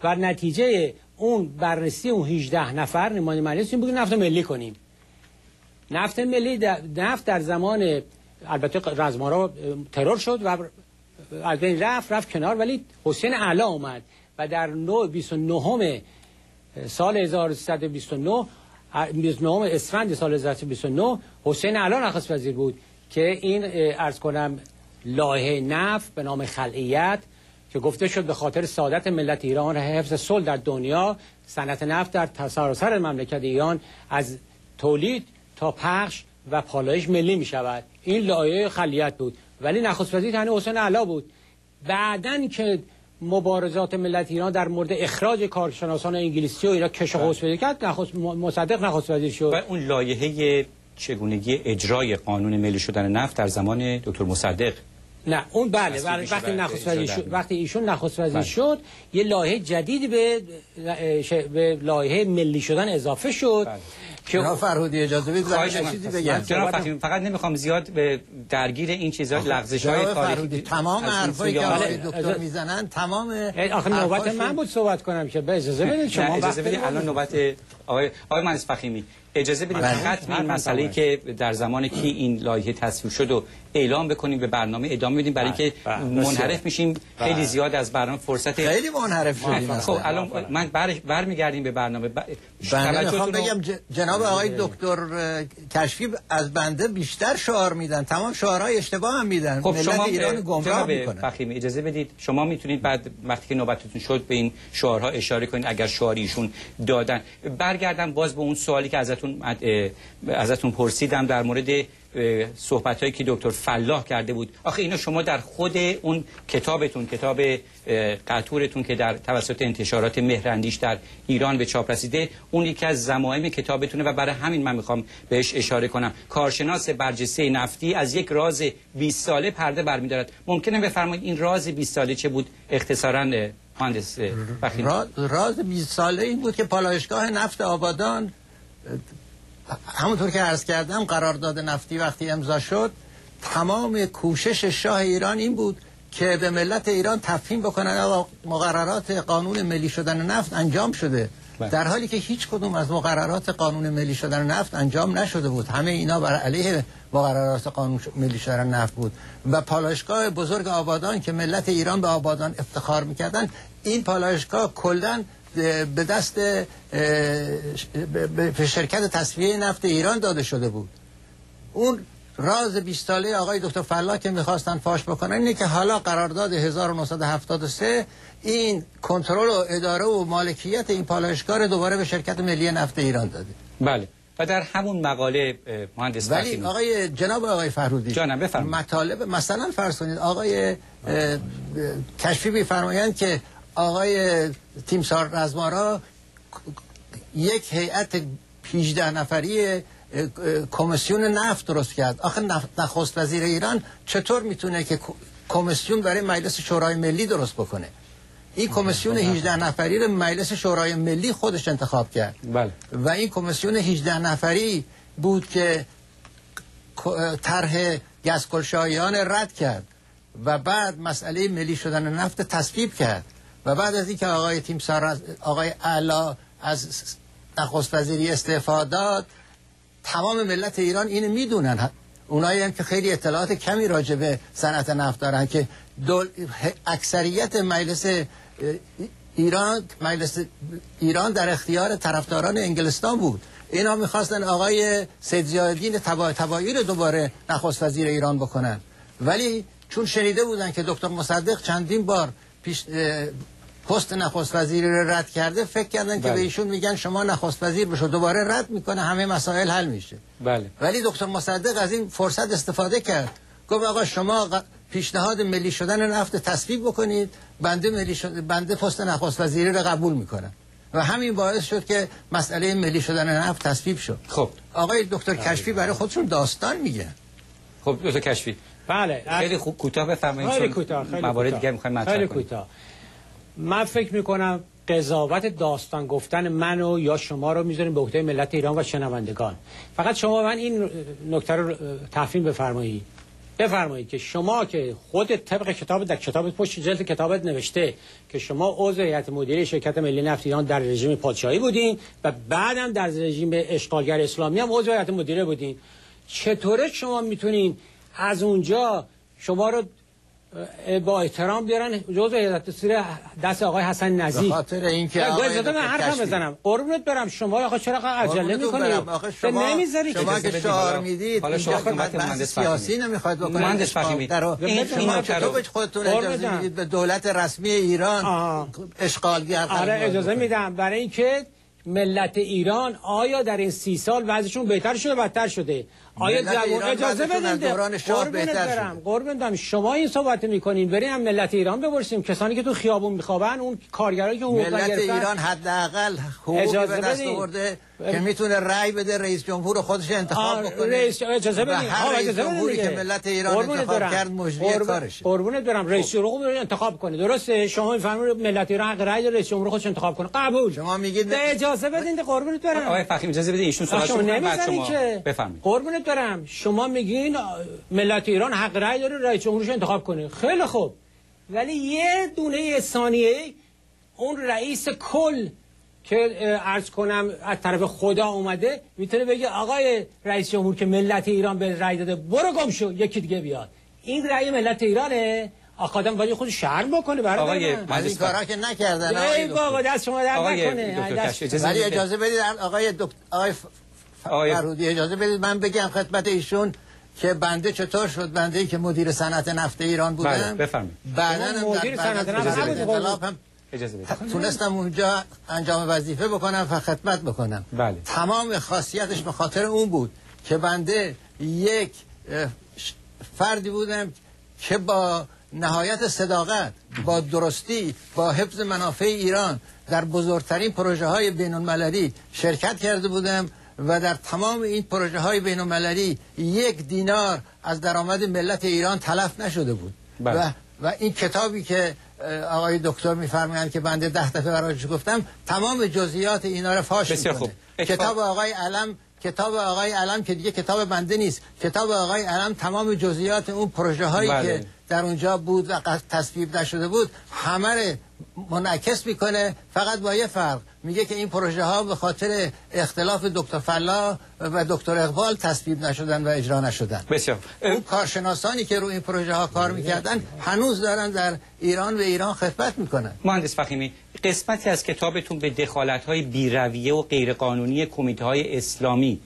و نتیجه اون بررسی اون 18 نفر نماینده مجلس این بود نفت ملی کنیم. نفت ملی، نفت در زمان البته رزمارا ترور شد و از بین رفت کنار، ولی حسین اعلی اومد و در 29 سال 1329 29 اسفند سال 1929 حسین علا نخست وزیر بود که این عرض کنم لایحه نفت به نام خلعیت که گفته شد به خاطر سعادت ملت ایران، حفظ صلح در دنیا، صنعت نفت در سراسر مملکت ایران از تولید تا پخش و پالایش ملی می شود. این لایحه خلیت بود، ولی نخست وزیر تنها حسین علا بود. بعدن که مبارزات ملت ایران در مورد اخراج کارشناسان انگلیسی و اینا کش و قوس پیدا کرد، مصدق نخست وزیر شد. و اون لایحه چگونگی اجرای قانون ملی شدن نفت در زمان دکتر مصدق، نه اون بله وقتی نخست وزیر شد، وقتی ایشون نخست وزیر شد، یه لایحه جدیدی به لایحه ملی شدن اضافه شد. جناب فرهودی اجازه بدید چیزی بگم. جناب فخری، فقط نمیخوام زیاد به درگیر این چیزا لغزش‌های تاریخی تمام حرفایی که آقای دکتر میزنن تمام آخه نوبت من بود صحبت کنم که به اجازه بدید شما. اجازه بدید الان نوبت آقای مهندس فخیمی. اجازه بدید فقط این مسئله‌ای که در زمان کی این لایحه تصویب شد و اعلام بکنیم، به برنامه ادامه بدیم، برای اینکه منحرف میشیم خیلی زیاد از برنامه فرصت خیلی منحرف شدیم. خب الان من برمیگردیم به برنامه. بنده میخوام بگم جناب آقای دکتر کشفی از بنده بیشتر شعار میدن، تمام شعارهای اشتباه هم میدن. خب ملت ایران گمراه میکنن. فخیمی اجازه بدید شما میتونید بعد وقتی که نوبتتون شد به این شعارها اشاره کنید اگر شعاری ایشون دادن. برگردم باز به اون سوالی که ازتون پرسیدم در مورد صحبت‌هایی که دکتر فلاح کرده بود. آخه اینا شما در خود اون کتابتون، کتاب قطورتون که در توسط انتشارات مهراندیش در ایران به چاپ رسیده، اون یکی از ضمائم کتابتونه و برای همین من میخوام بهش اشاره کنم. کارشناس برجسته نفتی از یک راز 20 ساله پرده برمی‌دارد. ممکنه بفرمایید این راز 20 ساله چه بود اختصاراً مهندس فخیمی؟ راز 20 ساله این بود که پالایشگاه نفت آبادان، همونطور که عرض کردم، قرارداد نفتی وقتی امضا شد، تمام کوشش شاه ایران این بود که به ملت ایران تفهیم بکنن مقررات قانون ملی شدن نفت انجام شده، در حالی که هیچ کدوم از مقررات قانون ملی شدن نفت انجام نشده بود. همه اینا بر علیه مقررات قانون ملی شدن نفت بود. و پالایشگاه بزرگ آبادان که ملت ایران به آبادان افتخار میکردن، این پالایشگاه کلاً به دست به شرکت تصفیه نفت ایران داده شده بود. اون راز 20 ساله آقای دکتر فلاح که میخواستن فاش بکنن اینه که حالا قرارداد 1973 این کنترل و اداره و مالکیت این پالایشگاه دوباره به شرکت ملی نفت ایران داده. بله. و در همون مقاله مهندس ولی جناب آقای فرهودی جانم بفرمایید. مطالب مثلا فرض کنید آقای کشفی میفرمایند که آقای تیمسار رزمارا یک هیئت 18 نفری کمیسیون نفت درست کرد. آخه نخست وزیر ایران چطور میتونه که کمیسیون برای مجلس شورای ملی درست بکنه؟ این کمیسیون 18 نفری رو مجلس شورای ملی خودش انتخاب کرد. بله. و این کمیسیون 18 نفری بود که طرح گازکلشاییان رد کرد و بعد مسئله ملی شدن نفت تصویب کرد. و بعد از اینکه آقای تیمسار آقای علا از نخست وزیری استعفا داد، تمام ملت ایران اینو میدونن. اونایی هم که خیلی اطلاعات کمی راجع به صنعت نفت دارن که اکثریت مجلس ایران در اختیار طرفداران انگلستان بود. اینا میخواستن آقای سید ضیاءالدین طباطبایی رو دوباره نخست وزیر ایران بکنن، ولی چون شنیده بودن که دکتر مصدق چندین بار پست نخست وزیری رو رد کرده، فکر کردن که به ایشون میگن شما نخست وزیر بشو، دوباره رد میکنه، همه مسائل حل میشه. بله. ولی دکتر مصدق از این فرصت استفاده کرد، گفت آقا شما پیشنهاد ملی شدن نفت تصویب بکنید، بنده پست نخست وزیری رو قبول میکنم. و همین باعث شد که مسئله ملی شدن نفت تصویب شد. خب آقای دکتر کشفی برای خودشون داستان میگن. خب دکتر کشفی بله خیلی خوب کوتاه بفرمایید، خیلی کوتاه، موارد دیگه میخوایم مطرح کنیم. خیلی کوتاه. من فکر میکنم قضاوت داستان گفتن منو یا شما رو میذاریم به عهده ملت ایران و شنوندگان. فقط شما من این نکته رو تفهیم بفرمایید که شما که خودت طبق کتاب در کتابت پشت جلد کتابت نوشته که شما عضو هیئت مدیره شرکت ملی نفت ایران در رژیم پادشاهی بودین و بعدم در رژیم اشغالگر اسلامی هم عضو هیئت مدیره بودین، چطوره شما میتونین از اونجا شما رو با احترام بیارن جزء هیئت دستور دست آقای حسن نزی. به خاطر اینکه آقای من حرفم بزنم قربونت برم. شما آقا چرا عجله میکنید؟ شما که شعار میدید حالا شما خدمت مهندس سیاسی نمیخواید بکنید. مهندس فهیمی شما چطور خودتون اجازه میدید به دولت رسمی ایران اشغالگر قرار بدید؟ آره اجازه میدم. برای اینکه ملت ایران آیا در این 30 سال وضعشون بهتر شده بدتر شده؟ آیا اجازه بدید قربون دارم شما این صحبت میکنین بریم هم ملت ایران بپرسیم. کسانی که تو خیابون میخوابن، اون کارگرایی که حقوق گرفتن، ملت ایران حداقل حقوقی به دست آورده که میتونه رأی بده رئیس جمهور خودش انتخاب بکنه. اجازه بدید رئیس جمهوری که ملت ایران انتخاب کرد مجری کارشه. قربونت برم رئیس جمهور انتخاب کنه. درسته شما میفرمایید ملت ایران حق رأی داره رئیس جمهور خودش انتخاب کنه. قبول. شما میگید اجازه بدید قربونت برم. آقای فخیم اجازه بدید ایشون صحبت کنه بعد شما بفرمایید. قربونت برم شما میگین ملت ایران حق رأی داره رئیس جمهورش انتخاب کنه. خیلی خوب. ولی یه دونه ثانیه اون رئیس کل که عرض کنم از طرف خدا اومده میتونه بگه آقای رئیس جمهور که ملت ایران به رأی داده برو گم شو یکی دیگه بیاد. این رأی ملت ایرانه. آخادم باید خود شرم بکنه برای آقای مهندس کارا که نکردن. ای بابا دست شما در نکنه. ولی اجازه بدید آقای فرودی اجازه بدید من بگم خدمت ایشون که بنده چطور شد. بنده ای که مدیر صنعت نفت ایران بودم بفرمایید. بعداً مدیر صنعت نفت اجازه بدید تونستم اونجا انجام وظیفه بکنم و خدمت بکنم. بله. تمام خاصیتش به خاطر اون بود که بنده یک فردی بودم که با نهایت صداقت، با درستی، با حفظ منافع ایران در بزرگترین پروژه های بین المللی شرکت کرده بودم و در تمام این پروژه های بین المللی 1 دینار از درآمد ملت ایران تلف نشده بود. بله. و این کتابی که آقای دکتر میفرمایند که بنده 10 دفعه برایش گفتم تمام جزئیات اینا رو فاش میکنه. کتاب آقای علم که دیگه کتاب بنده نیست. کتاب آقای علم تمام جزئیات اون پروژه هایی که در اونجا بود و تصویب نشده بود همه رو منعکس میکنه. فقط با یه فرق میگه که این پروژه ها به خاطر اختلاف دکتر فلاح و دکتر اقبال تصویب نشدن و اجرا نشدن. بسیار. اون کارشناسانی که روی این پروژه ها کار میکردن هنوز دارن در ایران و ایران خدمت میکنن. مهندس فخیمی قسمتی از کتابتون به دخالت های بی‌رویه و غیرقانونی کمیته های اسلامی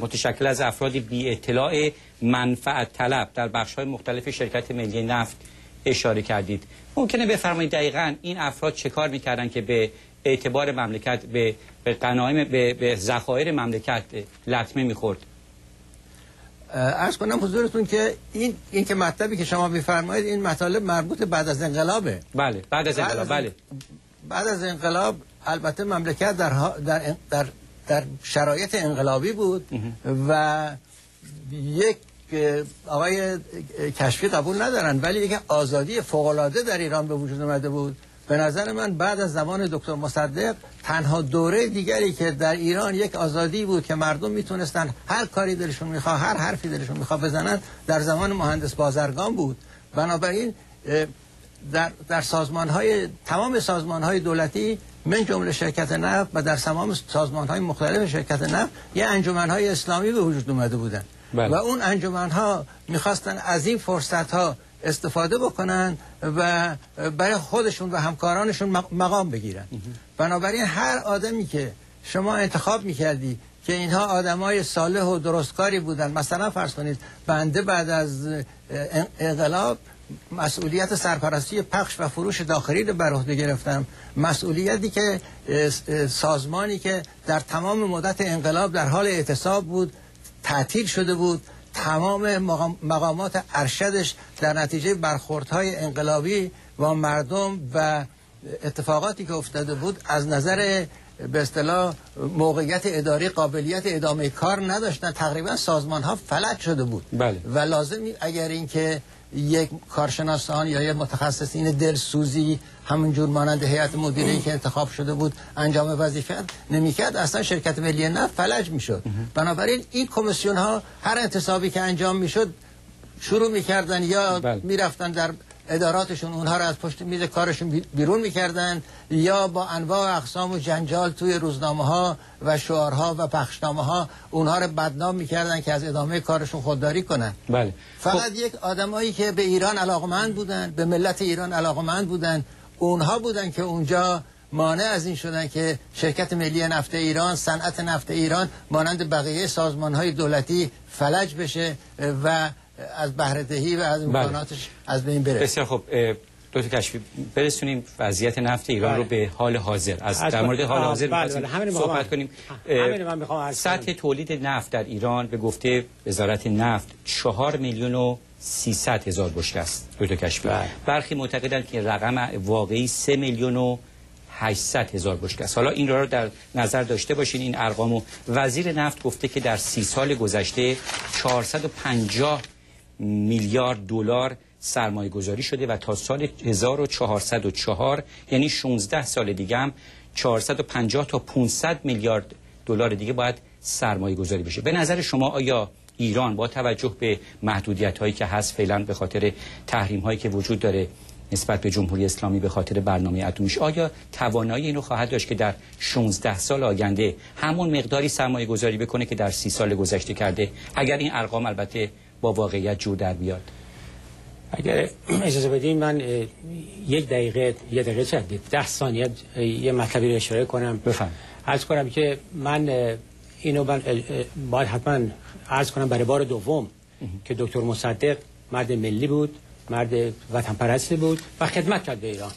متشکل از افراد بی اطلاع منفعت طلب در بخش‌های مختلف شرکت ملی نفت اشاره کردید. ممکنه بفرمایید دقیقاً این افراد چه کار می‌کردن که به اعتبار مملکت به غنایم به ذخایر مملکت لطمه می‌خورد؟ عرض کنم حضورتون که این که مطلبی که شما می‌فرمایید این مطالب مربوط بعد از انقلابه. بله بعد از انقلاب. بله بعد از انقلاب البته مملکت در شرایط انقلابی بود و یک آقای کشفی قبول ندارن ولی یک آزادی فوق‌العاده در ایران به وجود اومده بود. به نظر من بعد از زمان دکتر مصدق تنها دوره دیگری که در ایران یک آزادی بود که مردم میتونستن هر کاری دلشون میخواد هر حرفی دلشون میخواد بزنن در زمان مهندس بازرگان بود. بنابراین در تمام سازمان‌های دولتی من جمله شرکت نفت و در تمام سازمان‌های مختلف شرکت نفت یه انجمن‌های اسلامی به وجود اومده بودن. و اون انجمن‌ها می‌خواستن از این فرصت‌ها استفاده بکنن و برای خودشون و همکارانشون مقام بگیرن. بنابراین هر آدمی که شما انتخاب می‌کردی که اینها آدمای صالح و درستکاری بودن، مثلا فرض کنید بنده بعد از انقلاب مسئولیت سرپرستی پخش و فروش داخلی رو بر عهده گرفتم. مسئولیتی که سازمانی که در تمام مدت انقلاب در حال اعتصاب بود تعطیل شده بود، تمام مقامات ارشدش در نتیجه برخوردهای انقلابی با مردم و اتفاقاتی که افتاده بود از نظر به اصطلاح موقعیت اداری قابلیت ادامه کار نداشتن. تقریبا سازمان ها فلج شده بود. بله. و لازم اگر اینکه یک کارشناسان یا یک متخصصین دلسوزی همونجور مانند هیئت مدیره که انتخاب شده بود انجام وظیفه نمیکرد اصلا شرکت ملی نفت فلج میشد. بنابراین این کمیسیون ها هر انتصابی که انجام میشد شروع میکردن یا میرفتن در اداراتشون اونها رو از پشت میز کارشون بیرون میکردن یا با انواع و اقسام و جنجال توی روزنامه ها و شعارها و پخشنامه ها اونها رو بدنام میکردن که از ادامه کارشون خودداری کنن. بله. فقط یک آدمایی که به ایران علاقمند بودن، به ملت ایران علاقمند بودن، اونها بودن که اونجا مانع از این شدن که شرکت ملی نفت ایران، صنعت نفت ایران مانند بقیه سازمان‌های دولتی فلج بشه و از بهره‌دهی و از امکاناتش از بین بره. بسیار خوب دکتر کشفی، برسونیم وضعیت نفت ایران رو به حال حاضر. در مورد حال حاضر می‌خواستیم صحبت کنیم. سطح تولید نفت در ایران به گفته وزارت نفت 4,300,000 بشکه است. دکتر کشفی، برخی معتقدند که رقم واقعی 3,800,000 بشکه است. حالا این رو در نظر داشته باشین این ارقامو. وزیر نفت گفته که در 30 سال گذشته 450 میلیارد دلار سرمایه گذاری شده و تا سال 1404 یعنی 16 سال دیگه هم 450 تا 500 میلیارد دلار دیگه باید سرمایه گذاری بشه. به نظر شما آیا ایران با توجه به محدودیت هایی که هست فعلا به خاطر تحریم هایی که وجود داره نسبت به جمهوری اسلامی به خاطر برنامه اتمیش، آیا توانایی اینو خواهد داشت که در 16 سال آینده همون مقداری سرمایه گذاری بکنه که در 30 سال گذشته کرده، اگر این ارقام البته با واقعیت جور در بیاد؟ اگر اجازه بدین من یک دقیقه چه 10 ثانیه یه مطلبی رو اشاره کنم. بفرمایید. عرض کنم که من اینو باید حتما عرض کنم برای بار دوم که دکتر مصدق مرد ملی بود، مرد وطن پرست بود و خدمت کرد به ایران.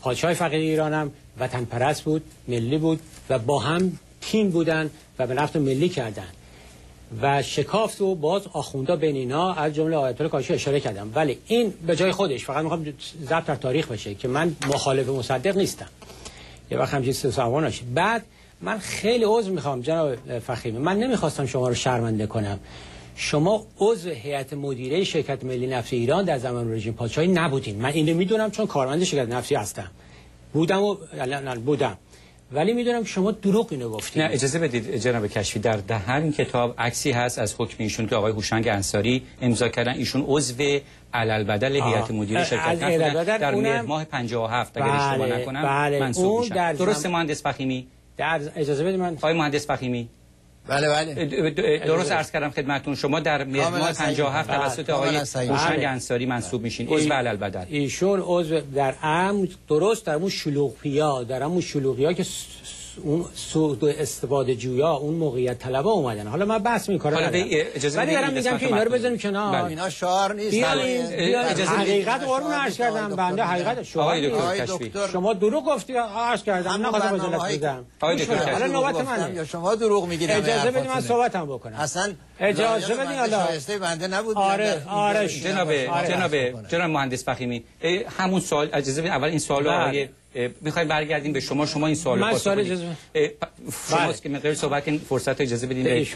پادشاه فقید ایران هم وطن پرست بود، ملی بود و با هم تیم بودن و به نفت ملی کردن و شکافت و باز آخوندا بین اینا از جمله آیت الله کاشی اشاره کردم. ولی این به جای خودش، فقط میخوام ضبط در تاریخ بشه که من مخالف مصدق نیستم، یه وقت همچین سوال نشه. بعد من خیلی عذر میخوام جناب فخیمی، من نمیخواستم شما رو شرمنده کنم. شما عضو هیئت مدیره شرکت ملی نفت ایران در زمان رژیم پادشاهی نبودین. من اینو میدونم چون کارمند شرکت نفتی هستم، بودم ولی میدونم شما دروغ اینو گفتید. نه اجازه بدید جناب کشفی، در همین کتاب عکسی هست از حکم ایشون که آقای هوشنگ انصاری امضا کردن. ایشون عضو علالبدل هیئت مدیره شرکت نفت در مهر ماه 57 اگر اشتباه نکنم منصوب میشن. درست مهندس فخیمی؟ در اجازه بدید من آقای مهندس فخیمی، بله درست عرض کردم خدمتتون، شما در مهر ماه 57 توسط آقای هوشنگ انصاری منصوب میشین، عضو علالبدل. ایشون عضو در درست در اون شلوغیا، در اون شلوغیا که اون سود استفاده جویا، اون موقعیت طلبا اومدن. حالا من بحث میکنم، ولی دارم میگم که اینا رو بذاریم کنار. اینا شعار نیست. حقیقت قربون عرض کردم، بنده حقیقت شعار نیست. شما دروغ گفتی عرض کردم، نخواستم وزارت بدم. حالا نوبت منه یا شما دروغ میگید. اجازه بدید من صحبتم بکنم. اصلا اجازه بدید. حالا شایسته بنده نبود. آره جناب مهندس فخیمی، همون سوال اجازه بدید اول این سوالو آقای میخوایم برگردیم به شما این سوالو پاسخ بدید. شماست که مقدار صحبت کنید، فرصت اجازه بدید به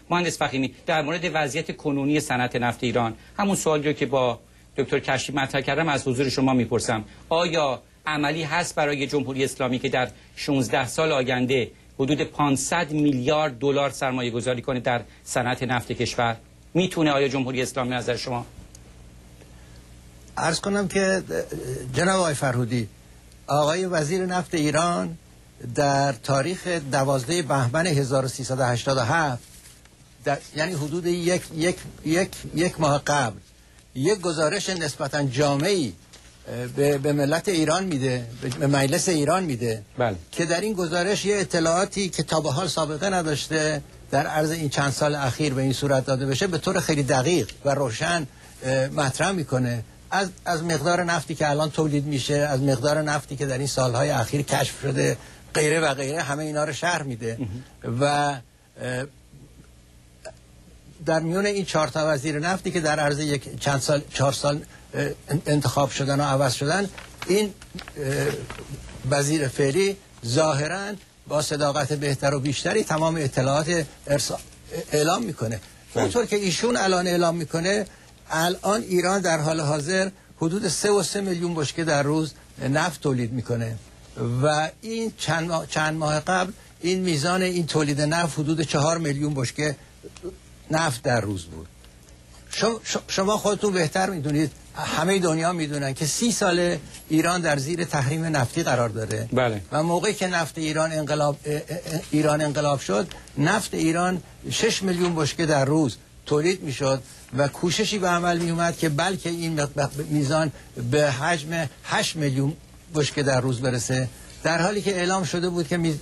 مهندس فخیمی در مورد وضعیت کنونی صنعت نفت ایران. همون سوالی رو که با دکتر کشفی مطرح کردم از حضور شما میپرسم، آیا عملی هست برای جمهوری اسلامی که در 16 سال آینده حدود 500 میلیارد دلار سرمایه گذاری کنه در صنعت نفت کشور؟ میتونه آیا جمهوری اسلامی نظر شما؟ عرض کنم که جناب آقای فرهودی، آقای وزیر نفت ایران در تاریخ 12 بهمن 1387 یعنی حدود یک ماه قبل یک گزارش نسبتاً جامعی به ملت ایران میده، به مجلس ایران میده. بله. که در این گزارش یه اطلاعاتی که تا به حال سابقه نداشته در عرض این چند سال اخیر به این صورت داده بشه به طور خیلی دقیق و روشن مطرح میکنه از مقدار نفتی که الان تولید میشه، از مقدار نفتی که در این سالهای اخیر کشف شده، غیره و غیره، همه اینا رو شرح میده. و در میون این 4 تا وزیر نفتی که در عرض چند سال 4 سال انتخاب شدن و عوض شدن، این وزیر فعلی ظاهراً با صداقت بهتر و بیشتری تمام اطلاعات اعلام میکنه. اونطور که ایشون الان اعلام میکنه، الان ایران در حال حاضر حدود 3 میلیون بشکه در روز نفت تولید میکنه و این چند ماه قبل این میزان این تولید نفت حدود 4 میلیون بشکه نفت در روز بود. شما خودتون بهتر میدونید همه دنیا میدونن که 30 سال ایران در زیر تحریم نفتی قرار داره. بله. و موقعی که نفت ایران انقلاب شد، نفت ایران 6 میلیون بشکه در روز تولید میشد و کوششی به عمل می اومد که بلکه این میزان به حجم 8 میلیون بشکه در روز برسه، در حالی که اعلام شده بود که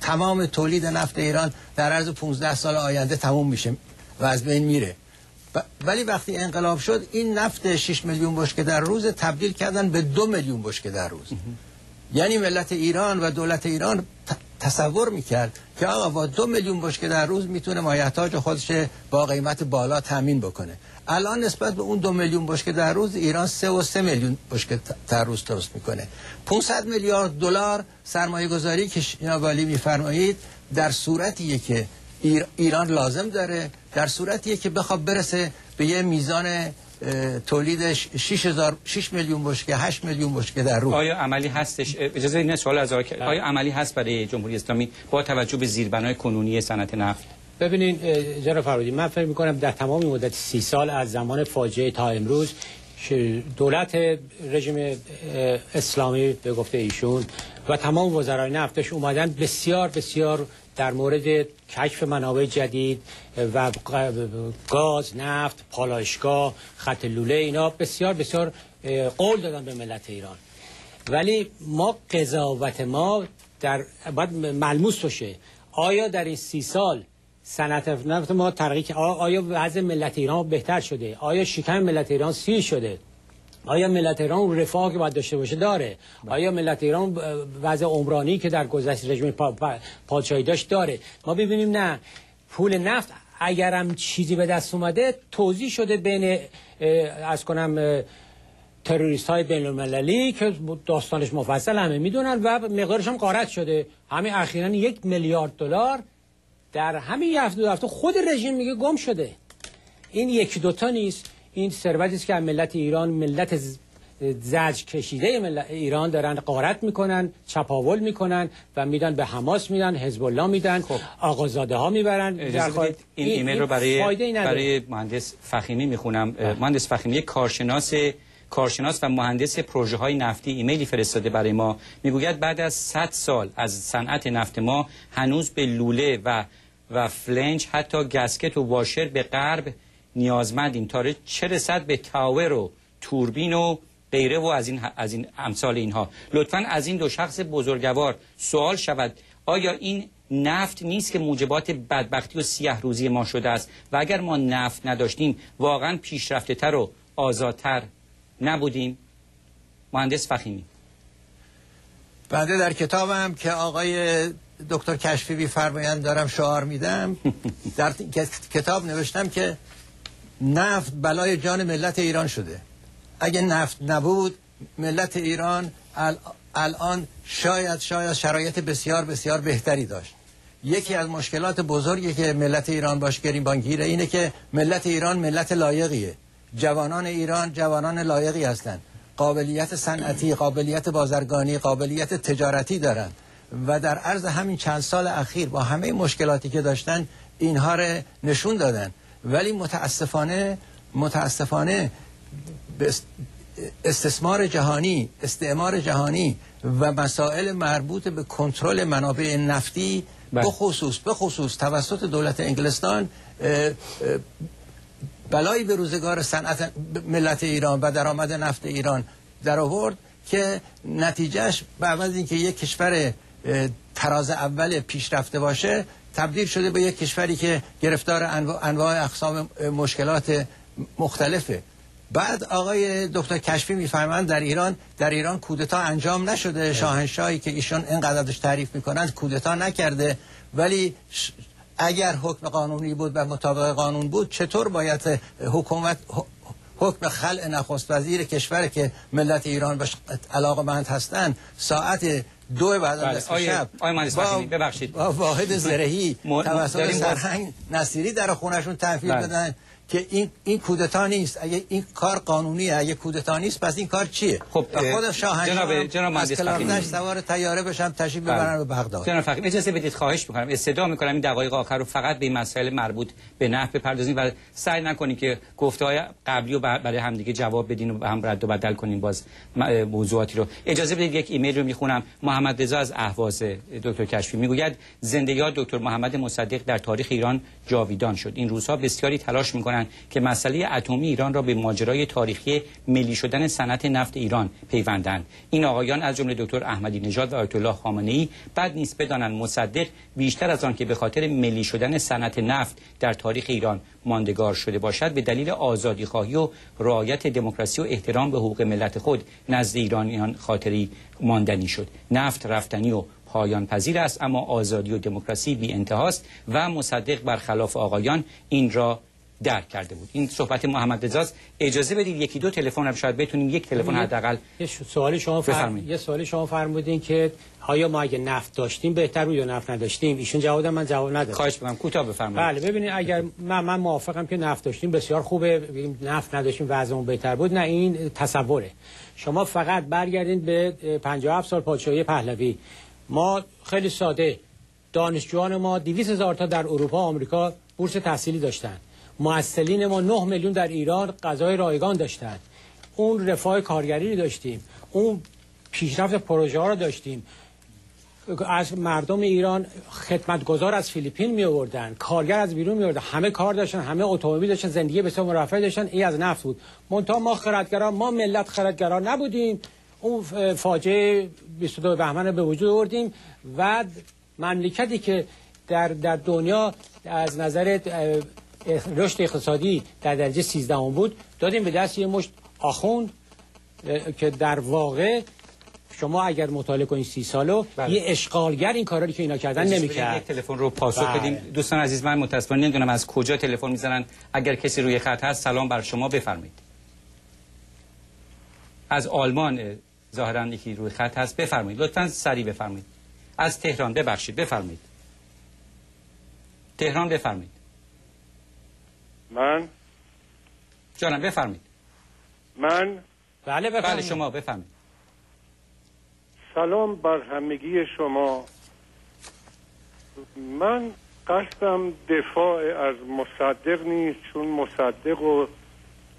تمام تولید نفت ایران در عرض 15 سال آینده تموم میشه و از بین میره. ولی وقتی انقلاب شد، این نفت 6 میلیون بشکه در روز تبدیل کردن به 2 میلیون بشکه در روز. یعنی ملت ایران و دولت ایران تصور میکرد که آقا با 2 میلیون بشکه در روز میتونه مایحتاج خودش با قیمت بالا تامین بکنه. الان نسبت به اون 2 میلیون بشکه در روز ایران 3 میلیون بشکه در روز درست میکنه. 500 میلیارد دلار سرمایه گذاری که جناب عالی میفرمایید در صورتیه که ایران لازم داره، در صورتیه که بخواد برسه به یه میزان تولید 6 میلیون بشکه 8 میلیون بشکه در روز. آیا عملی هستش؟ اجازه این سوال از آیا عملی هست برای جمهوری اسلامی با توجه به زیربنای کنونی صنعت نفت؟ ببینید جناب فرودی، من فکر می‌کنم در تمام مدت 30 سال از زمان فاجعه تا امروز دولت رژیم اسلامی به گفته ایشون و تمام وزرای نفتش اومدن بسیار بسیار در مورد کشف منابع جدید و گاز، نفت، پالایشگاه، خط لوله، اینا بسیار بسیار قول دادن به ملت ایران. ولی ما قضاوت ما باید ملموس باشه. آیا در این 30 سال صنعت نفت ما ترقی، آیا وضع ملت ایران بهتر شده؟ آیا شکم ملت ایران سیر شده؟ آیا ملت ایران رفاهی که باید داشته باشه داره؟ آیا ملت ایران وضع عمرانی که در گذشته رژیم پادشاهی داشت داره؟ ما ببینیم نه. پول نفت اگرم چیزی به دست اومده توزیع شده بین از کنم تروریست های بین المللی که داستانش مفصل همه میدونن و مقدارش هم غارت شده. همین اخیراً 1 میلیارد دلار در همین هفته خود رژیم میگه گم شده. این یکی دوتا نیست. این ثروتی است که ملت ایران، ملت زجر کشیده ایران دارن غارت میکنن، چپاول میکنن و میدن به حماس، میدن حزب الله، میدن آقازاده ها میبرن. این ایمیل رو برای مهندس فخیمی میخونم. مهندس فخیمی کارشناس و مهندس پروژه های نفتی ایمیلی فرستاده برای ما. میگوید بعد از 100 سال از صنعت نفت ما هنوز به لوله و فلنج، حتی گسکت و واشر به غرب نیازمندیم تا چه رسد به تاور و توربین و غیره و از این امثال اینها. لطفاً از این دو شخص بزرگوار سوال شود آیا این نفت نیست که موجبات بدبختی و سیاه روزی ما شده است و اگر ما نفت نداشتیم واقعاً پیشرفته تر و آزادتر نبودیم؟ مهندس فخیمی. بنده در کتابم که آقای دکتر کشفی می‌فرمایند دارم شعار میدم، در کتاب نوشتم که نفت بلای جان ملت ایران شده. اگه نفت نبود ملت ایران الان شاید شرایط بسیار بسیار بهتری داشت. یکی از مشکلات بزرگی که ملت ایران باش گریبانگیره اینه که ملت ایران ملت لایقیه. جوانان ایران جوانان لایقی هستند. قابلیت صنعتی، قابلیت بازرگانی، قابلیت تجارتی دارن و در عرض همین چند سال اخیر با همه مشکلاتی که داشتن اینها رو نشون دادن. ولی متاسفانه استثمار جهانی، استعمار جهانی و مسائل مربوط به کنترل منابع نفتی به خصوص توسط دولت انگلستان بلایی به روزگار صنعت ملت ایران و درآمد نفت ایران در آورد که نتیجهش بعد از اینکه یک کشور تراز اول پیشرفته باشه تبدیل شده به یک کشوری که گرفتار انواع اقسام مشکلات مختلفه. بعد آقای دکتر کشفی میفرمایند در ایران کودتا انجام نشده. شاهنشاهی که ایشون اینقدر ازش تعریف میکنند کودتا نکرده، ولی اگر حکم قانونی بود و مطابق قانون بود چطور باید حکومت حکم خلع نخست وزیر کشور که ملت ایران بهش علاقه‌مند هستند ساعت 2 بعد از شب ببخشید با واحد زرهی توسط سرهنگ نصیری در خونهشون تحویل بدن که این کودتا نیست. اگه این کار قانونیه، اگه کودتا نیست پس این کار چیه؟ خب خود شاهنشاه جناب از کلاردش سوار طیاره بشن تشریف ببرن به بغداد. جناب فقیه اجازه بدید خواهش می‌کنم استدعا می‌کنم این دقایق آخر رو فقط به این مسائل مربوط به نفت بپردازیم و سعی نکنیم که گفته‌های قبلی رو برای همدیگه جواب بدین و هم رد و بدل کنیم باز موضوعاتی رو. اجازه بدید یک ایمیل رو می‌خونم. محمد رضا از اهواز دکتر کشفی میگوید زنده یاد دکتر محمد مصدق در تاریخ ایران جاویدان شد. این روزها بسیاری تلاش می‌کنند که مسئله اتمی ایران را به ماجرای تاریخی ملی شدن صنعت نفت ایران پیوندند. این آقایان از جمله دکتر احمدی نژاد و آیت الله خامنه‌ای بد نیست بدانند مصدق بیشتر از آن که به خاطر ملی شدن صنعت نفت در تاریخ ایران ماندگار شده باشد به دلیل آزادی‌خواهی و رعایت دموکراسی و احترام به حقوق ملت خود نزد ایرانیان خاطری ماندنی شد. نفت رفتنی و پایان پذیر است اما آزادی و دموکراسی بی انتهاست و مصدق برخلاف آقایان این را درک کرده بود. این صحبت محمد رضاست. اجازه بدید یکی دو تلفن هم شاید بتونیم یک تلفن حداقل. یه سوالی شما فرمودین که آیا ما اگه نفت داشتیم بهتر بود یا نفت نداشتیم؟ ایشون جواب من جواب نداد. خواهش می‌کنم کوتاه بفرمایید. بله ببینید اگر من موافقم که نفت داشتیم بسیار خوبه، بگیم نفت نداشتیم وضعمون بهتر بود. نه این تصوره. شما فقط برگردین به 57 سال پادشاهی پهلوی. ما خیلی ساده دانشجویان ما 200,000 تا در اروپا و آمریکا بورس تحصیلی داشتن. معسلین ما 9 میلیون در ایران غذای رایگان داشتن. اون رفاه کارگری رو داشتیم، اون پیشرفت پروژه ها رو داشتیم. از مردم ایران خدمتگزار از فیلیپین می آوردن، کارگر از بیرون می آوردن، همه کار داشتن، همه اتومبیل داشتن، زندگی بسیار مرفه داشتن. این از نفت بود. منتها ما خردگران، ما ملت خردگران نبودیم. اون فاجعه 22 بهمن به وجود آوردیم و مملکتی که در دنیا از نظر رشد اقتصادی در درجه 13 بود دادیم به دست یه مشت آخوند که در واقع شما اگر مطالعه کنید 30 سالو یه اشغالگر این کارا رو که اینا کردن نمی‌کرد. یک تلفن رو پاسخ بدیم. دوستان عزیز من متأسفانه نمیدونم از کجا تلفن میزنن. اگر کسی روی خط هست سلام بر شما بفرمایید. از آلمان ظاهرا یکی روی خط هست بفرمایید. لطفاً سریع بفرمایید. از تهران ببخشید بفرمایید. تهران بفرمایید. من جانم بفرمایید. من بله بفرمایید. بله شما بفرمایید. سلام بر همگی شما. من قصدم دفاع از مصدق نیست، چون مصدق و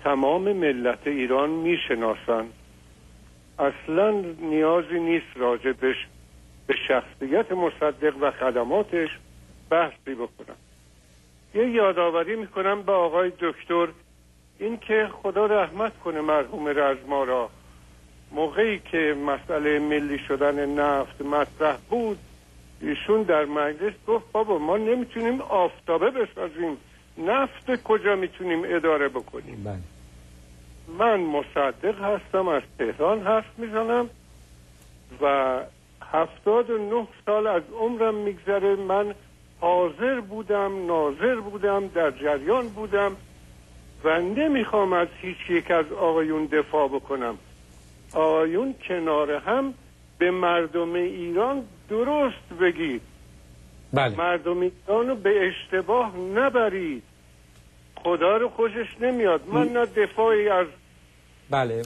تمام ملت ایران میشناسن. اصلا نیازی نیست راجبش به شخصیت مصدق و خدماتش بحثی بکنم. یه یادآوری میکنم به آقای دکتر، این که خدا رحمت کنه مرحوم رزما را، موقعی که مسئله ملی شدن نفت مطرح بود ایشون در مجلس گفت بابا ما نمیتونیم آفتابه بسازیم، نفت کجا میتونیم اداره بکنیم. بله. من مصدق هستم، از تهران حرف میزنم و 79 سال از عمرم میگذره. من حاضر بودم، ناظر بودم، در جریان بودم و نمیخوام از هیچ یک از آقایون دفاع بکنم. آقایون کنار هم به مردم ایران درست بگید. بله. مردم ایران رو به اشتباه نبرید. خدا رو خوشش نمیاد. من نه دفاعی از بله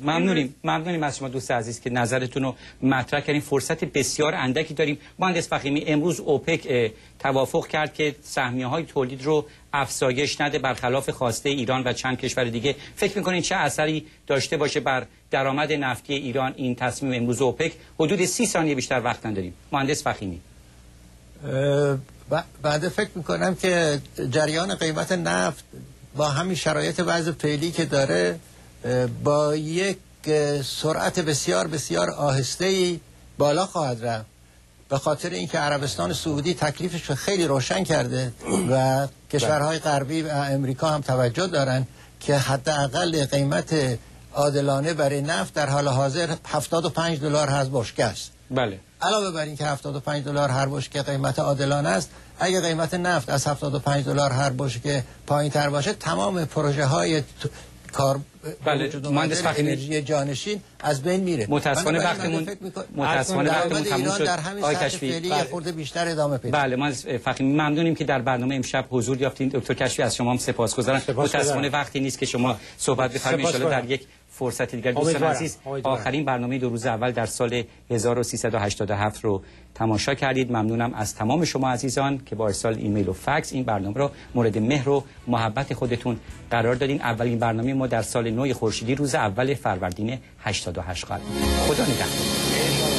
ممنونیم از شما دوست عزیز که نظرتون رو مطرح کردین. فرصت بسیار اندکی داریم. مهندس فخیمی امروز اوپک توافق کرد که سهمیه‌های تولید رو افزایش نده برخلاف خواسته ایران و چند کشور دیگه. فکر می‌کنین چه اثری داشته باشه بر درآمد نفتی ایران این تصمیم امروز اوپک؟ حدود 30 ثانیه بیشتر وقت نداریم. مهندس فخیمی. بعد فکر می‌کنم که جریان قیمت نفت با همین شرایط وضع فعلی که داره با یک سرعت بسیار بسیار آهسته‌ای بالا خواهد رفت، به خاطر اینکه عربستان سعودی تکلیفش رو خیلی روشن کرده و کشورهای غربی و امریکا هم توجه دارن که حداقل قیمت عادلانه برای نفت در حال حاضر $75 هر بشکه است. بله. علاوه بر این که $75 هر بشکه قیمت عادلانه است، اگه قیمت نفت از $75 هر بشکه پایین تر باشه تمام پروژه های کار بله مهندس فخیمی انرژی جانشین از بین میره. متاسفانه وقتمون تموم شد. در همین سطح فعلی یه خورده بیشتر ادامه پیدا. بله مهندس فخیمی ممنونیم که در برنامه امشب حضور یافتین. دکتر کشفی از شما هم سپاسگزارم. متاسفانه وقتی نیست که شما صحبت بفرمایید. ان شاءالله در یک فرصت دیگر. دوستان عزیز آخرین برنامه 2 روز اول در سال 1387 رو تماشا کردید. ممنونم از تمام شما عزیزان که با ارسال ایمیل و فکس این برنامه رو مورد مهر و محبت خودتون قرار دادین. اولین برنامه ما در سال نو خورشیدی روز اول فروردین 88 قرار. خدا نگهدار.